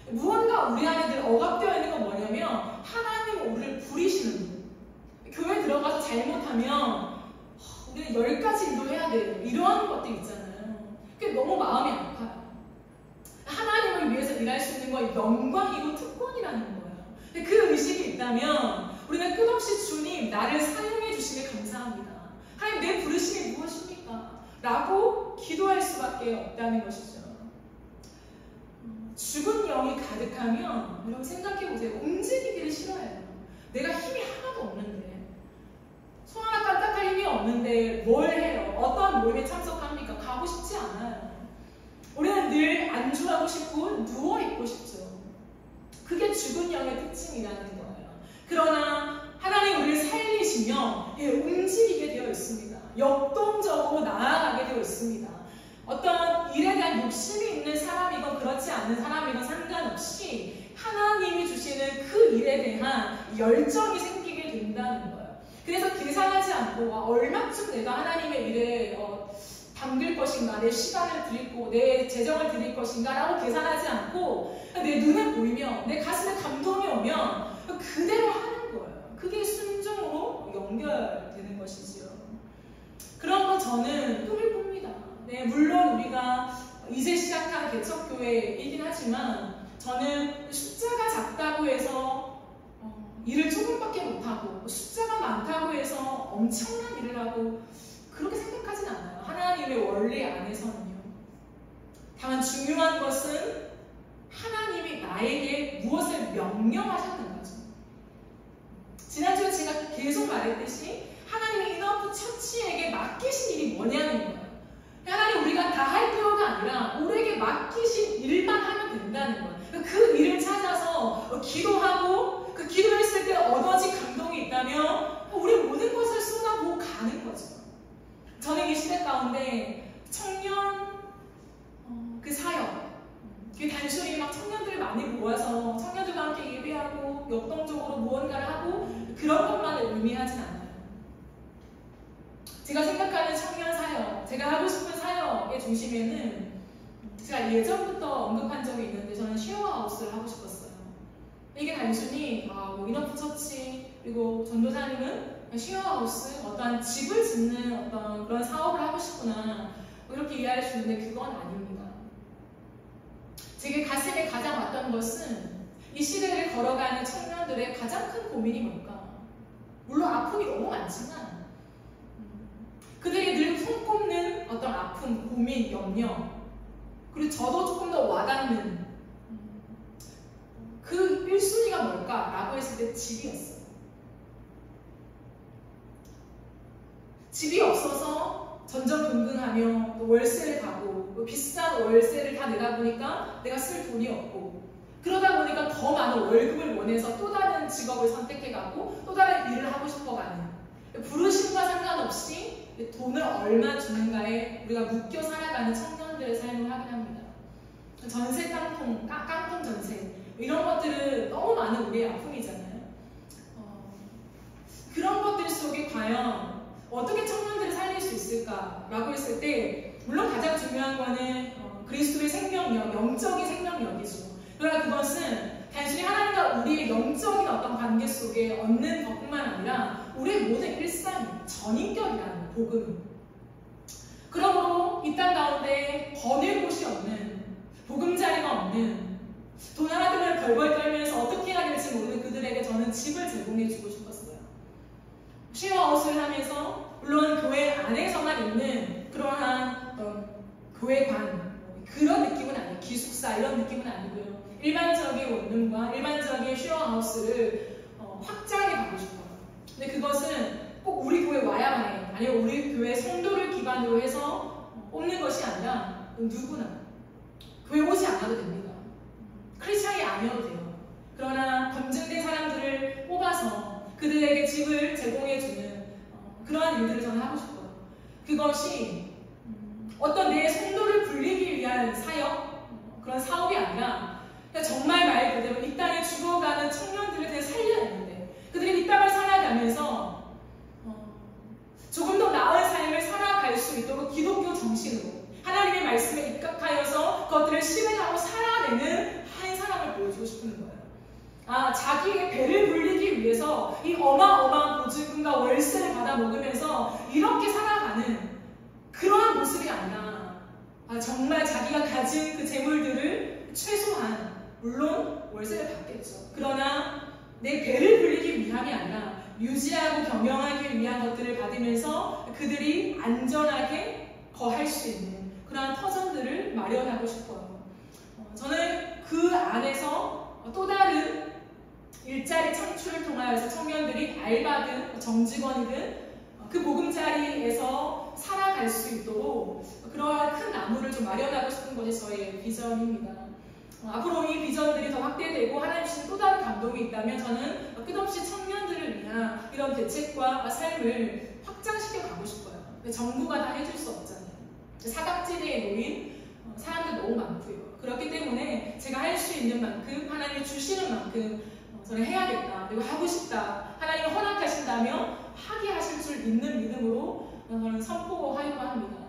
무언가 우리 안에 늘 억압되어 있는 건 뭐냐면 하나님 우리를 부리시는 분. 교회 들어가서 잘못하면 우리는 10가지 일도 해야 돼요. 이러한 것들 있잖아요. 그게 너무 마음이 아파요. 하나님을 위해서 일할 수 있는 건 영광이고 특권이라는 거예요. 근데 그 의식이 있다면 우리는 끝없이 주님 나를 사용해 주시길 감사합니다. 하나님 내 부르심이 무엇입니까? 라고 기도할 수밖에 없다는 것이죠. 죽은 영이 가득하면 여러분 생각해보세요. 움직이기를 싫어해요. 내가 힘이 하나도 없는데 손 하나 까딱할 힘이 없는데 뭘 해요? 어떤 모임에 참석합니까? 가고 싶지 않아요. 우리는 늘 안주하고 싶고 누워있고 싶죠. 그게 죽은 영의 특징이라는 거예요. 그러나 하나님 우리를 살리시며 움직이게 되어 있습니다. 역동적으로 나아가게 되어 있습니다. 어떤 일에 대한 욕심이 있는 사람이건 그렇지 않은 사람이건 상관없이 하나님이 주시는 그 일에 대한 열정이 생기게 된다는 거예요. 그래서 계산하지 않고 얼마쯤 내가 하나님의 일에 담길 것인가, 내 시간을 드리고 내 재정을 드릴 것인가 라고 계산하지 않고 내 눈에 보이면 내 가슴에 감동이 오면 그대로 하는 거예요. 그게 순종으로 연결되는 것이지요. 그런 거 저는 꿈을 꿉니다. 네, 물론 우리가 이제 시작한 개척교회이긴 하지만 저는 숫자가 작다고 해서 일을 조금밖에 못하고 숫자가 많다고 해서 엄청난 일을 하고 그렇게 생각하진 않아요. 하나님의 원리 안에서는요. 다만 중요한 것은 하나님이 나에게 무엇을 명령하셨는 거죠. 지난주에 제가 계속 말했듯이 하나님이 이너프 처치에게 맡기신 일이 뭐냐는 거예요. 하나님 우리가 다 할 필요가 아니라 우리에게 맡기신 일만 하면 된다는 거예요. 그 일을 찾아서 기도하고 그 기도했을 때 얻어진 감동이 있다면 우리 모든 것을 쏟아부어 가는 거죠. 저는 이 시대 가운데 청년 그 사역 그게 단순히 막 청년들을 많이 모아서 청년들과 함께 예배하고 역동적으로 무언가를 하고 그런 것만을 의미하진 않아요. 제가 생각하는 청년 사역, 제가 하고 싶은 사역의 중심에는 제가 예전부터 언급한 적이 있는데 저는 쉐어하우스를 하고 싶었어요. 이게 단순히 뭐 이너프 처치 그리고 전도사님은 쉐어하우스 어떠한 집을 짓는 어떤 그런 사업을 하고 싶구나 뭐 이렇게 이해할 수 있는데 그건 아닙니다. 제게 가슴에 가장 왔던 것은 이 시대를 걸어가는 청년들의 가장 큰 고민이 뭘까? 물론 아픔이 너무 많지만 그들이 늘 손꼽는 어떤 아픔, 고민, 염려 그리고 저도 조금 더 와닿는 그 1순위가 뭘까? 라고 했을 때 집이었어요. 집이 없어서 전전긍긍하며 또 월세를 가고 또 비싼 월세를 다 내다 보니까 내가 쓸 돈이 없고 그러다 보니까 더 많은 월급을 원해서 또 다른 직업을 선택해가고 또 다른 일을 하고 싶어가는 부르심과 상관없이 돈을 얼마 주는가에 우리가 묶여 살아가는 청년들의 삶을 확인합니다. 전세 깡통, 깡통 전세 이런 것들은 너무 많은 우리의 아픔이잖아요. 그런 것들 속에 과연 어떻게 청년들을 살릴 수 있을까라고 했을 때 물론 가장 중요한 거는 그리스도의 생명력, 영적인 생명력이죠. 그러나 그것은 단순히 하나님과 우리의 영적인 어떤 관계 속에 얻는 것뿐만 아니라 우리의 모든 일상이 전인격이라는 복음. 그러므로 이 땅 가운데 거닐 곳이 없는 보금자리가 없는 돈 하나 들면 벌벌 떨면서 어떻게 해야 될지 모르는 그들에게 저는 집을 제공해주고 싶었어요. 쉐어아웃을 하면서 물론 교회 안에서만 있는 그러한 어떤 교회관 그런 느낌은 아니에요. 기숙사 이런 느낌은 아니고요. 일반적인 원룸과 일반적인 쉐어하우스를 확장해 가고 싶어요. 근데 그것은 꼭 우리 교회 와야만 해요. 아니면 우리 교회 성도를 기반으로 해서 뽑는 것이 아니라 누구나 교회 오지 않아도 됩니다. 크리스찬이 아니어도 돼요. 그러나 검증된 사람들을 뽑아서 그들에게 집을 제공해주는 그러한 일들을 저는 하고 싶어요. 그것이 어떤 내 성도를 불리기 위한 사역, 그런 사업이 아니라 정말 말 그대로 이 땅에 죽어가는 청년들을 그냥 살려야 되는데 그들이 이 땅을 살아가면서 조금 더 나은 삶을 살아갈 수 있도록 기독교 정신으로 하나님의 말씀에 입각하여서 그것들을 실행하고 살아내는 한 사람을 보여주고 싶은 거예요. 자기의 배를 불리기 위해서 이 어마어마한 보증금과 월세를 받아 먹으면서 이렇게 살아가는 그러한 모습이 아니라 정말 자기가 가진 그 재물들을 최소한 물론 월세를 받겠죠. 그러나 내 배를 불리기 위함이 아니라 유지하고 경영하기 위한 것들을 받으면서 그들이 안전하게 거할 수 있는 그러한 터전들을 마련하고 싶어요. 저는 그 안에서 또 다른 일자리 창출을 통하여서 청년들이 알바든 정직원이든 그 보금자리에서 살아갈 수 있도록 그러한 큰 나무를 좀 마련하고 싶은 것이 저의 비전입니다. 앞으로 이 비전들이 더 확대되고 하나님 주신 또 다른 감동이 있다면 저는 끝없이 청년들을 위한 이런 대책과 삶을 확장시켜 가고 싶어요. 정부가 다 해줄 수 없잖아요. 사각지대에 놓인 사람들 너무 많고요. 그렇기 때문에 제가 할 수 있는 만큼 하나님이 주시는 만큼 저는 해야겠다. 그리고 하고 싶다. 하나님이 허락하신다면 하게 하실 줄 믿는 믿음으로 저는 선포하려고 합니다.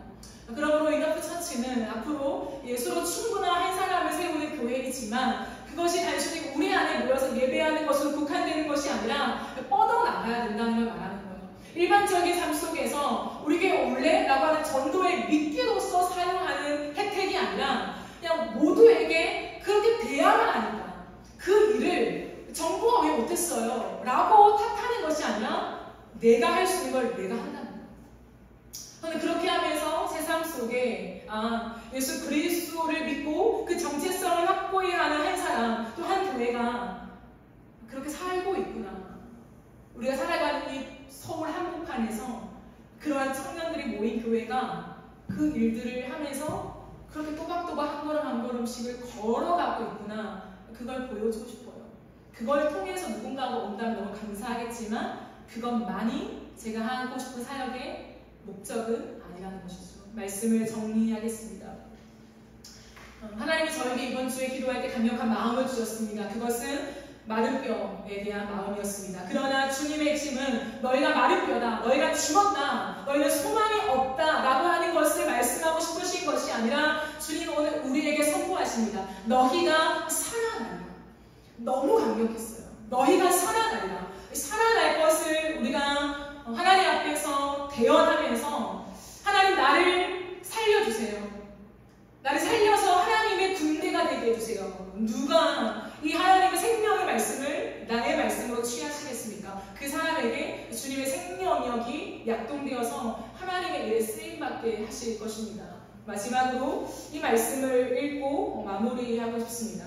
그러므로 이너프 처치는 앞으로 예수로 충분한 한 사람을 세우는 교회이지만 그것이 단순히 우리 안에 모여서 예배하는 것으로 국한되는 것이 아니라 뻗어나가야 된다는 걸 말하는 거예요. 일반적인 삶 속에서 우리 교회 올래라고 하는 전도의 미끼로서 사용하는 혜택이 아니라 그냥 모두에게 그렇게 돼야만 하니까 그 일을 정부가 왜 못했어요? 라고 탓하는 것이 아니라 내가 할 수 있는 걸 내가 한다는 거예요. 저는 그렇게 하면서 세상 속에 예수 그리스도를 믿고 그 정체성을 확보해야 하는 한 사람, 또 한 교회가 그렇게 살고 있구나. 우리가 살아가는 이 서울 한복판에서 그러한 청년들이 모인 교회가 그 일들을 하면서 그렇게 또박또박 한 걸음 한 걸음씩을 걸어가고 있구나. 그걸 보여주고 싶어요. 그걸 통해서 누군가가 온다면 너무 감사하겠지만 그것만이 제가 하고 싶은 사역의 목적은 아니라는 것이죠. 말씀을 정리하겠습니다. 하나님이 저에게 이번 주에 기도할 때 강력한 마음을 주셨습니다. 그것은 마른 뼈에 대한 마음이었습니다. 그러나 주님의 핵심은 너희가 마른 뼈다, 너희가 죽었다, 너희는 소망이 없다 라고 하는 것을 말씀하고 싶으신 것이 아니라 주님 오늘 우리에게 선포하십니다. 너희가 살아나리라. 너무 강력했어요. 너희가 살아나리라. 살아날 것을 우리가 하나님 앞에서 대언하면서 하나님 나를 살려주세요. 나를 살려서 하나님의 군대가 되게 해주세요. 누가 이 하나님의 생명의 말씀을 나의 말씀으로 취하시겠습니까? 그 사람에게 주님의 생명력이 약동되어서 하나님의 일에 쓰임받게 하실 것입니다. 마지막으로 이 말씀을 읽고 마무리하고 싶습니다.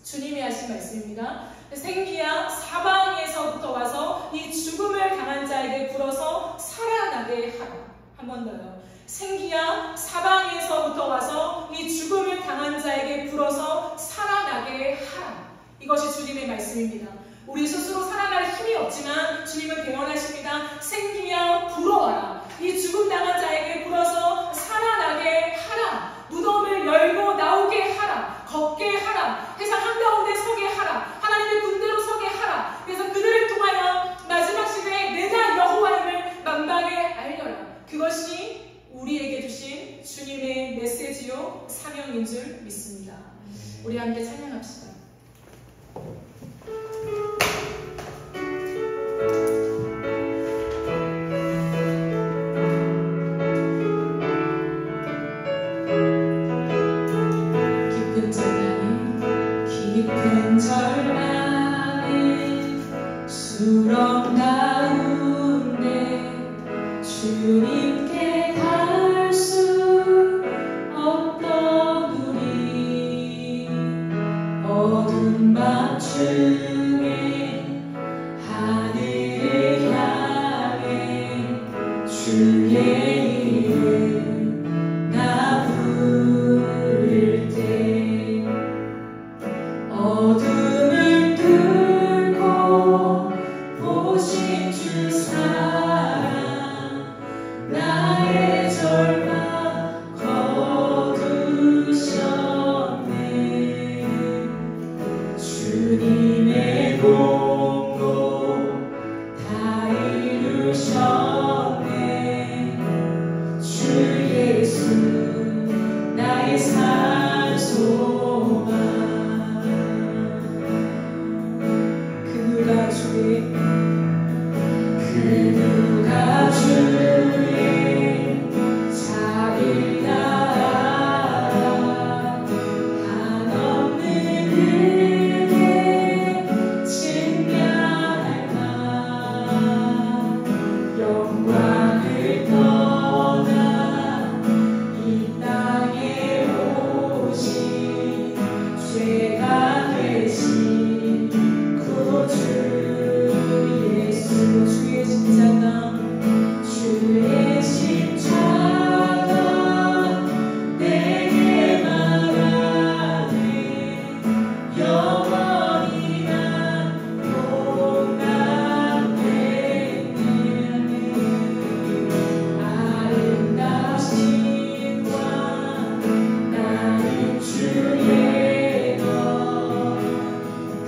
주님이 하신 말씀입니다. 생기야 사방에서부터 와서 이 죽음을 당한 자에게 불어서 살아나게 하라. 한 번 더요. 생기야 사방에서부터 와서 이 죽음을 당한 자에게 불어서 살아나게 하라. 이것이 주님의 말씀입니다. 우리 스스로 살아날 힘이 없지만 주님은 대언하십니다. 생기야 불어와라. 이 죽음 당한 자에게 불어서 살아나게 하라. 무덤을 열고 나오게 하라. 걷게 하라. 세상 한가운데 서게 하라. 하나님의 군대로 서게 하라. 그래서 그들을 통하여 마지막 시대에 내가 여호와임을 만방에 알려라. 그것이 우리에게 주신 주님의 메시지요 사명인 줄 믿습니다. 우리 함께 찬양합시다. 깊은 절망에 수렁 가운데 주님께 닿을 수 없던 우리 어두운 밤 중에 하늘을 향해 주의 이름 나 부를 때 어둠을 뚫고 보신 주 사랑 나의 절망 거두셨네. 주님의 공로 다 이루셨네. 주 예수 나의 산 소망. 그 누가 주의 자비를 따라 한없는 은혜 증명할까. 영광을 떠나 이 땅에 오신 죄가 되신 구주 예수. 주의 십자가 주의 십자가 내게 말하네. 영원히 난 용납되네. 아름다우신 왕 나는 주의 것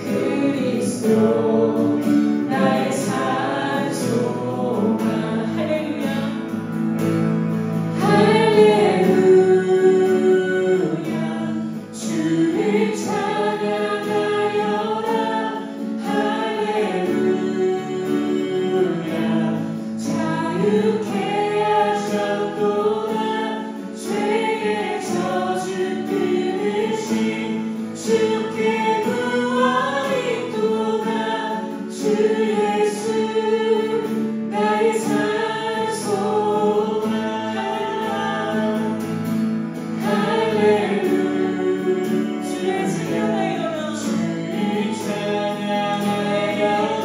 그리스도 나의 산 소망. 할렐루야 할렐루야 주를 찬양하여라. 할렐루야 자유케 하셨도다. 죄의 저주 끊으신 주께 구원이 또다. 주 예수 나의 산 소망. 할렐루야 주의 찬양하여라. 주의 찬양하여라.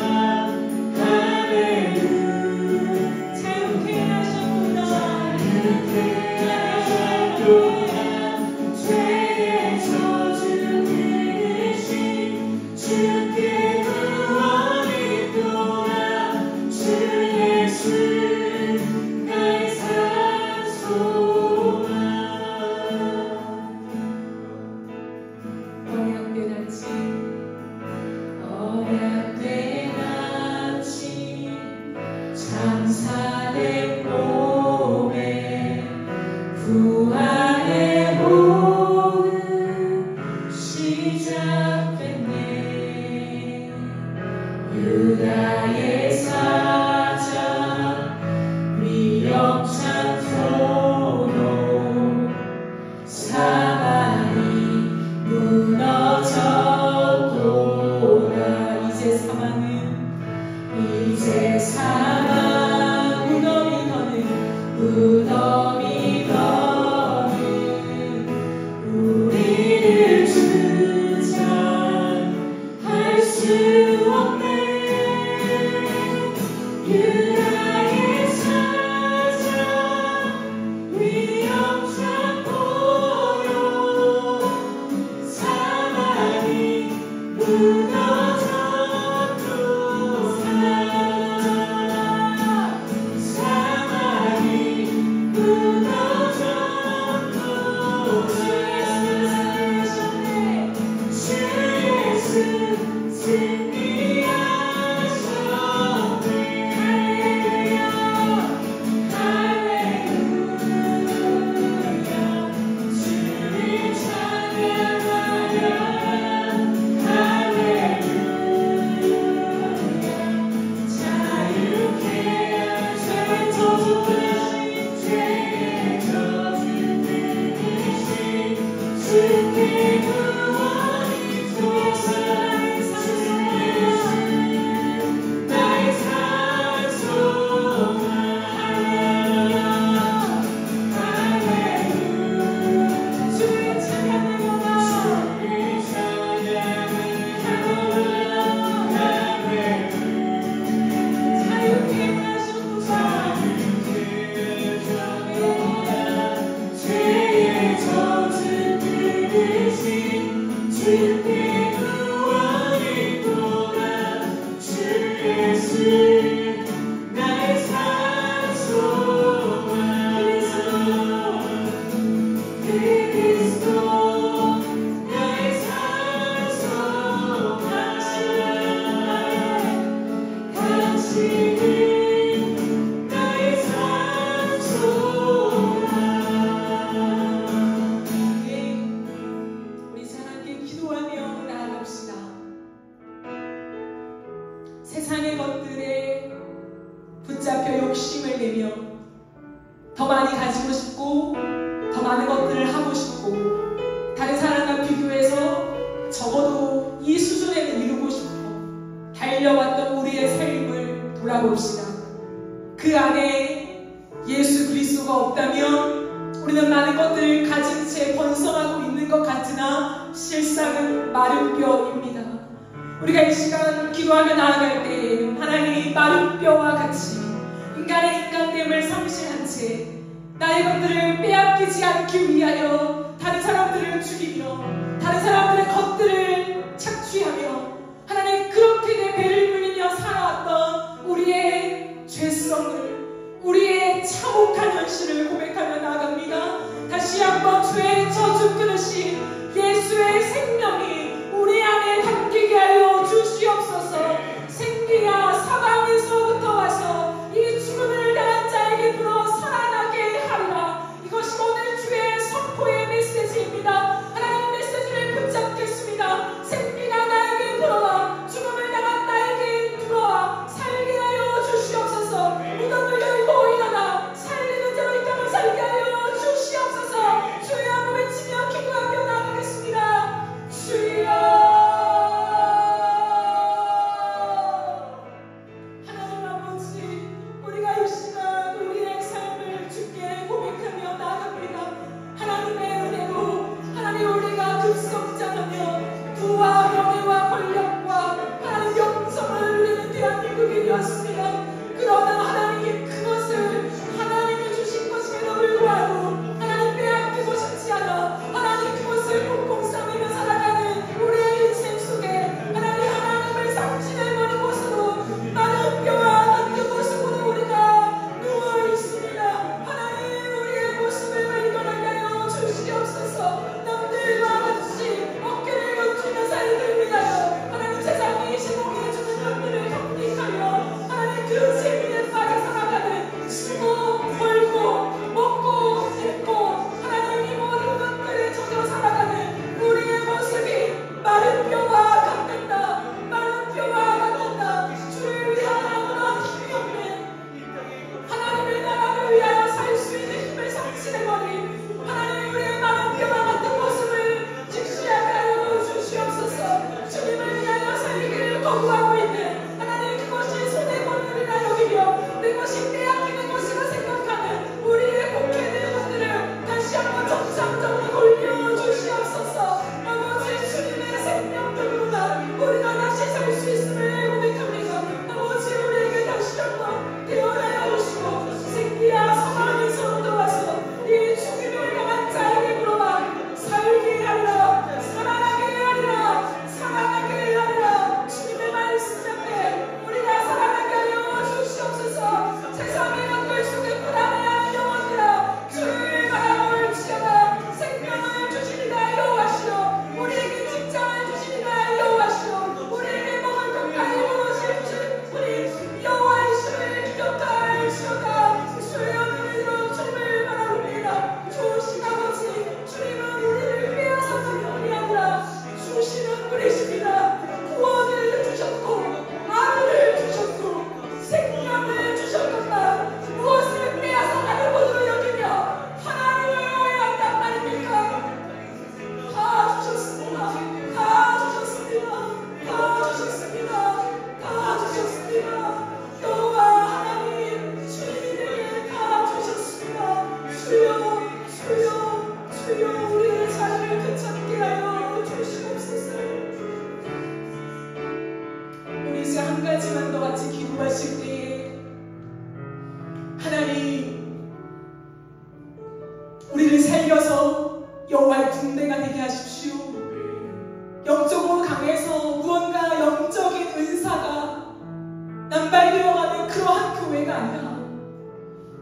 할렐루야 자유케 하셨도다. 자유케 하셨도다. 죄의 저주 끊으신 주께 구원이 또다. 주 예수 나의 산 소망. 언약된 아침 장사된 몸에 부활의 오는 시작됐네. 유다의 사자 위협찬 소로 사방이 무너졌도다. 이제 사망 무덤이 더는 우리를 주장할 수 없네. 유다의 사자 세상의 것들에 붙잡혀 욕심을 내며 더 많이 가지고 싶고 더 많은 것들을 하고 싶고 다른 사람과 비교해서 적어도 이 수준에는 이루고 싶어 달려왔던 우리의 삶을 돌아봅시다. 그 안에 예수 그리스도가 없다면 우리는 많은 것들을 가진 채 번성하고 있는 것 같으나 실상은 마른 뼈입니다. 우리가 이 시간 기도하며 나아갈 때 하나님이 마른 뼈와 같이 인간의 인간됨을 상실한 채 나의 것들을 빼앗기지 않기 위하여 다른 사람들을 죽이며 다른 사람들의 것들을 착취하며 하나님 그렇게 내 배를 물리며 살아왔던 우리의 죄성을 우리의 참혹한 현실을 고백하며 나아갑니다. 다시 한번 주의 저주 끊으신 예수의 생명이 우리 안에 담기게 하여 주시옵소서. 생기야 사방에서부터 와서 이 죽음을 당한 자에게 불어 살아나게 하리라. 이것이 오늘 주의 선포의 메시지입니다. 하나님 메시지를 붙잡겠습니다. 생기가 나에게 불어와 죽음을 당한 나에게 불어와 살게 하여 주시옵소서. 무덤을 열고 일어나 살리는 자로 있다면 살게 하여 주시옵소서. 주여 외치며 기도하며 나가겠습니다. 주여 그러나 하나님이 그것을 하나님이 주신 것임에도 불구하고 하나님 빼앗기고 싶지 않아 하나님 그것을 꽁꽁 싸매며 살아가는 우리의 인생 속에 하나님을 상실해버린 곳으로 많은 뼈와 같은 모습으로 우리가 누워있습니다. 하나님 우리의 모습을 발견하게 하여 주시옵소서. 남들과 같이 어깨를 걷으며 살기를 위하여 하나님 세상이 시공해 주는 것들을 경직하여 그 재미에 빠져 살아가는 쓰고 벌고 먹고 입고 하나님 이 모든 것들에 젖어 살아가는 우리의 모습이 마른 뼈와 같단다. 마른 뼈와 같단다. 주를 위한 아무런 힘이 없는 하나님의 나라를 위하여 살 수 있는 힘을 상실해버린 하나님 우리의 마른 뼈와 같은 모습을 직시하게 하여 주시옵소서. 주님을 위하여 살기를 거부하고 있는 하나님 그것이 손해보는 여기며 내 것이 빼앗기는 것이라 생각하는 우리의 복해된 것들을 다시 한번 정상적으로 돌려주시옵소서. 아버지 주님의 생명들로만 우리가 다시 살 수 있음을 고백합니다. 아버지 우리에게 다시 한번 태어나여 오시고 생기야 사망에서부터 와서 이 죽임을 당한 자에게 물어봐 살게 하리라 살아나게 하리라 살아나게 하리라. 주님의 말씀 앞에 우리가 살아나게 하여 주시옵소서. 세상의 것들 속에 불안해하는 영혼들아 주를 바라볼지어다. 생명을 주시리라 여호와시여 우리에게 직장을 주시리라 여호와시여 우리에게 먹을 것과 입을 줄 우리 여호와의 기억할지어다. 주의 은혜로 주님을 바라봅니다. 좋으신 아버지 주님은 우리를 빼앗아주는 분이 아니라 주시는 분이십니다. 구원을 주셨고 아들을 주셨고 생명을 주셨건만 무엇을 빼앗아가는 분으로 여기며 하나님을 오해한단 말입니까? 다 주셨습니다. 다 주셨습니다. 다 주셨습니다. 다 주셨습니다. 여호와 하나님 주님에게 다 주셨습니다. 주여 주여 주여 우리의 자리를 되찾게 하여 주시옵소서. 우리 이제 한 가지만 더 같이 기도하실 때에 하나님 우리를 살려서 여호와의 군대가 되게 하십시오. 영적으로 강해서 무언가 영적인 은사가 남발되어가는 그러한 교회가 아니라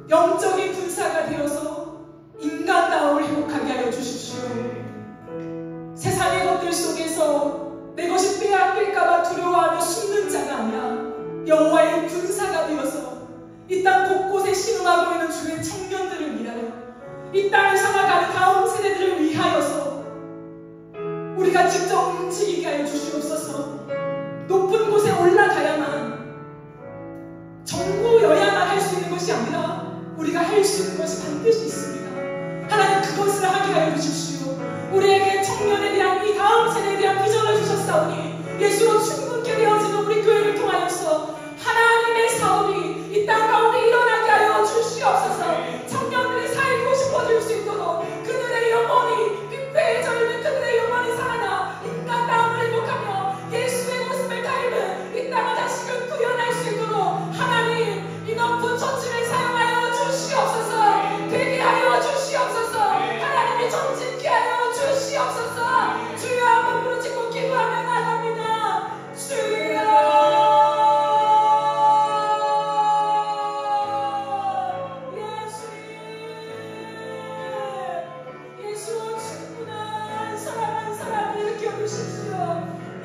영적인 군사가 되어서 인간다움을 회복하게 하여 주십시오. 세상의 것들 속에서 내 것이 빼앗길까봐 두려워하며 숨는 자가 아니라 여호와의 군사가 하여서 이 땅 곳곳에 신음하고 있는 주의 청년들을 위하여, 이 땅을 살아가는 다음 세대들을 위하여서 우리가 직접 움직이게 하여 주시옵소서. 높은 곳에 올라가야만, 정부여야만 할 수 있는 것이 아니라 우리가 할 수 있는 것이 반드시 있습니다. 하나님, 그것을 하게 하여 주십시오. 우리에게 청년에 대한, 이 다음 세대에 대한 비전을 주셨사오니 예수로 충분케 되어지는 우리 교회를 통하여서 하나님의 사업이 이 땅 가운데 일어나게 하여 주시옵소서. 청년들이 살고 싶어질 수 있도록 그들의 영혼이 빚배해져 있는 그들의 영혼이 살아나 인간다움을 회복하며 예수의 모습을 닮은 이 땅을 다시금 구현할 수 있도록 하나님, 이 높은 처치를 사용하여 주시옵소서. 되게 하여 주시옵소서. 하나님이 정진케 하여 주시옵소서. 주여, 한번 부르짖고 기도하며 나갑니다. 주여.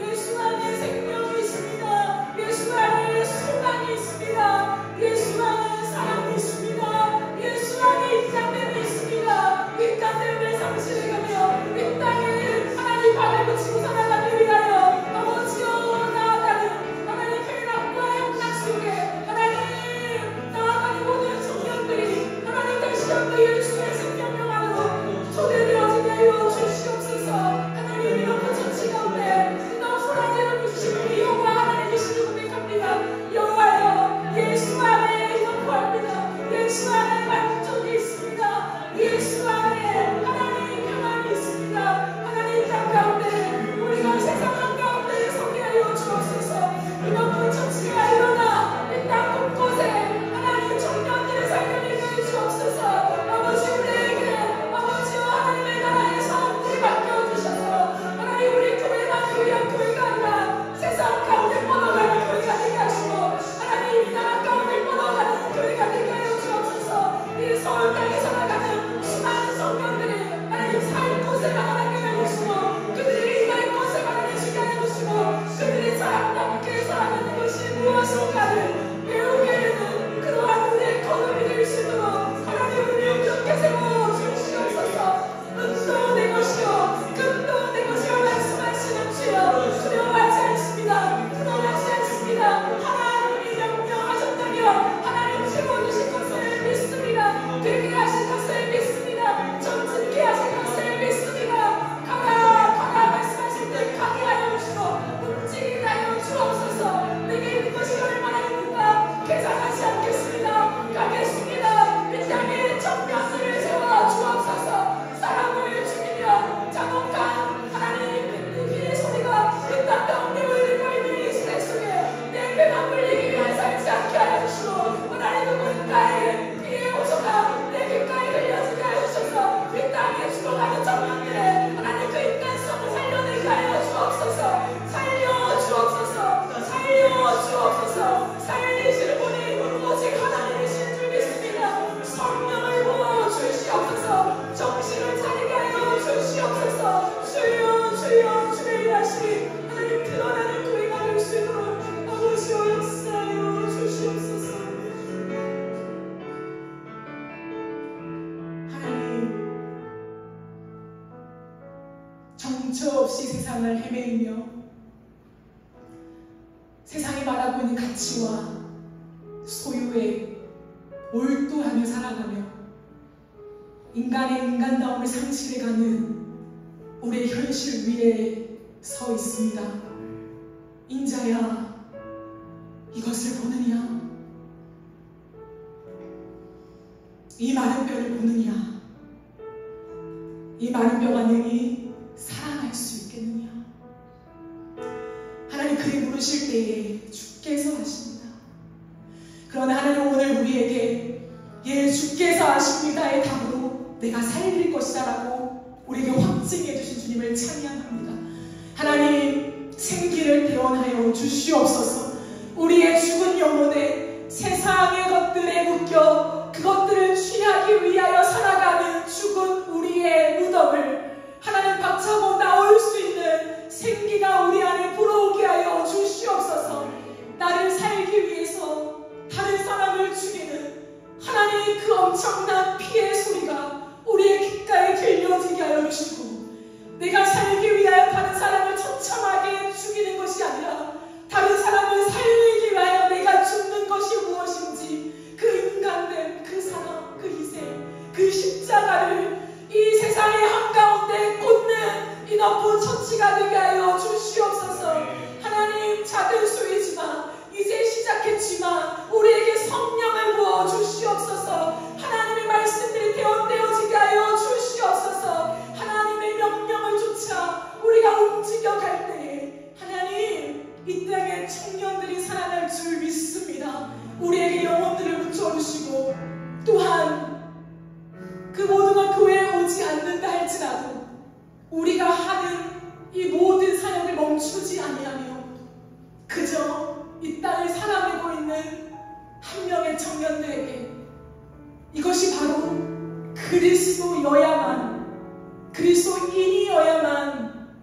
예수 안에 생명이 있습니다. 예수 안에 소망이 있습니다. 예수 안에 사랑이 있습니다. 예수 안에 인간됨이 있습니다. 인간됨을 상실해가며 이 땅에 하나님 발을 붙이고 살아가기 위하여 아버지여 나아가는 하나님 쾌락과 행락 속에 하나님 나아가는 모든 청년들이 하나님 다시 한번 예수의 생명력 안으로 초대되어지게 하여 주시옵소서. 하나님, 이런 처치 가운데 하나님 주시는 여호와 하나님이시를 고백합니다. 여호와여, 예수 안에 영화합니다. 예수 안에 만족이 있습니다. 예수 안에 하나님 평안이 있습니다. 하나님, 땅 가운데 우리가 세상 한가운데 서게 하여 주옵소서. 이런 처치가 일어나 이 땅 곳곳에 하나님 청년들의 삶을 이루어 주옵소서. 아버지, 우리에게 아버지와 하나님의 나라의 사업들이 맡겨주셔서 하나님, 우리 교회만 교회한 교회가 아니라 세상 가운데 뻗어가는 교회가 되게 하시고 하나님, 이 나라 가운데 뻗어가는 교회가 되게 하여 주옵소서. 이 서울 땅에 살아가는 수많은 청년들이 하나님 살 곳을 마련하게 하여 주시고 그들이 일할 곳을 마련해 주게 하여 주시고 그들이 사람답게 살아가는 것이 무엇인가를 배우게 되는 그러한 우리의 걸음이 될 수 있도록 하나님, 우리를 그렇게 세워 주시옵소서. 은도 내 것이요 금도 내 것이요 말씀하시는 주여, 두려워하지 않습니다. 두려워하지 않습니다. 하나님이 명령하셨다며 하나님 채워주실 것을 믿습니다. 되게 하실 것을 믿습니다. 정진케 하실 것을 믿습니다. 가라 말씀하실 때 가게 하여 주시고 움직이게 하여 주옵소서. 내게 있는 것이 얼마나 있는가 계산하지 않겠습니다. 가겠습니다. 이 땅에 청년들을 세워 주옵소서. 사람을 죽이며 자복한 하나님 빛의 소리가 이 땅 가운데 울리고 있는 이 시대 속에 내 배만 물리기 위해 살지 않게 하여 주시고 하나님, 누군가의 피의 호소가 내 귓가에 들려지게 하여 주셔서 이 땅에 죽어가는 청년들의 하나님 그 인간성을 살려내게 하여 주옵소서. 살려 주옵소서. 살려 주옵소서. 살리실 분이 오직 하나님이신 줄 믿습니다. 성령을 부어 주시옵소서. 정신을 차리게 하여 주시옵소서. 주여, 주여, 주의 일하시 하나님 드러나는 교회가 될 수 있도록 아버지여 역사하여 주시옵소서. 하나님, 정처 없이 세상을 헤매이며 세상이 말하고 있는 가치와 소유에 몰두하며 살아가며 인간의 인간다움을 상실해가는 우리의 현실 위에 서 있습니다. 인자야, 이것을 보느냐? 이 마른 뼈를 보느냐? 이 마른 뼈가 능히 살아날 수 있겠느냐? 하나님, 그리 물으실 때에 주께서 하십니다. 그러나 하나님, 오늘 우리에게 예, 주께서 하십니다의 답으로 내가 살릴 것이다 라고 우리에게 확증해 주신 주님을 찬양합니다. 하나님, 생기를 대원하여 주시옵소서. 우리의 죽은 영혼에 세상의 것들에 묶여 그것들을 취하기 위하여 살아가는 죽은 우리의 무덤을 하나님 박차고 나올 수 있는 생기가 우리 안에 불어오게 하여 주시옵소서. 나를 살기 위해서 다른 좋은 처치가 되게 하여 주시옵소서. 하나님, 작은 수이지만 이제 시작했지만 우리에게 성령을 부어 주시옵소서. 하나님의 말씀들이 되어지게 하여 주시옵소서. 하나님의 명령을 쫓아 우리가 움직여갈 때에 하나님, 이 땅에 청년들이 살아날 줄 믿습니다. 우리에게 영혼들을 붙여주시고, 또한 그 모두가 교회에 오지 않는다 할지라도 우리가 하는 이 모든 사역을 멈추지 아니하며 그저 이 땅을 살아내고 있는 한 명의 청년들에게 이것이 바로 그리스도여야만, 그리스도인이어야만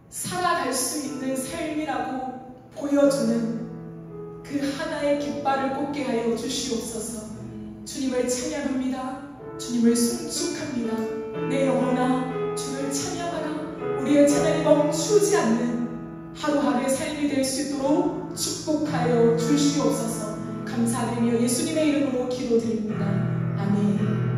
살아갈 수 있는 삶이라고 보여주는 그 하나의 깃발을 꽂게 하여 주시옵소서. 주님을 찬양합니다. 주님을 송축합니다. 내 영혼아, 주를 찬양하라. 우리의 찬양이 멈추지 않는 하루하루의 삶이 될 수 있도록 축복하여 주시옵소서. 감사드리며 예수님의 이름으로 기도드립니다. 아멘.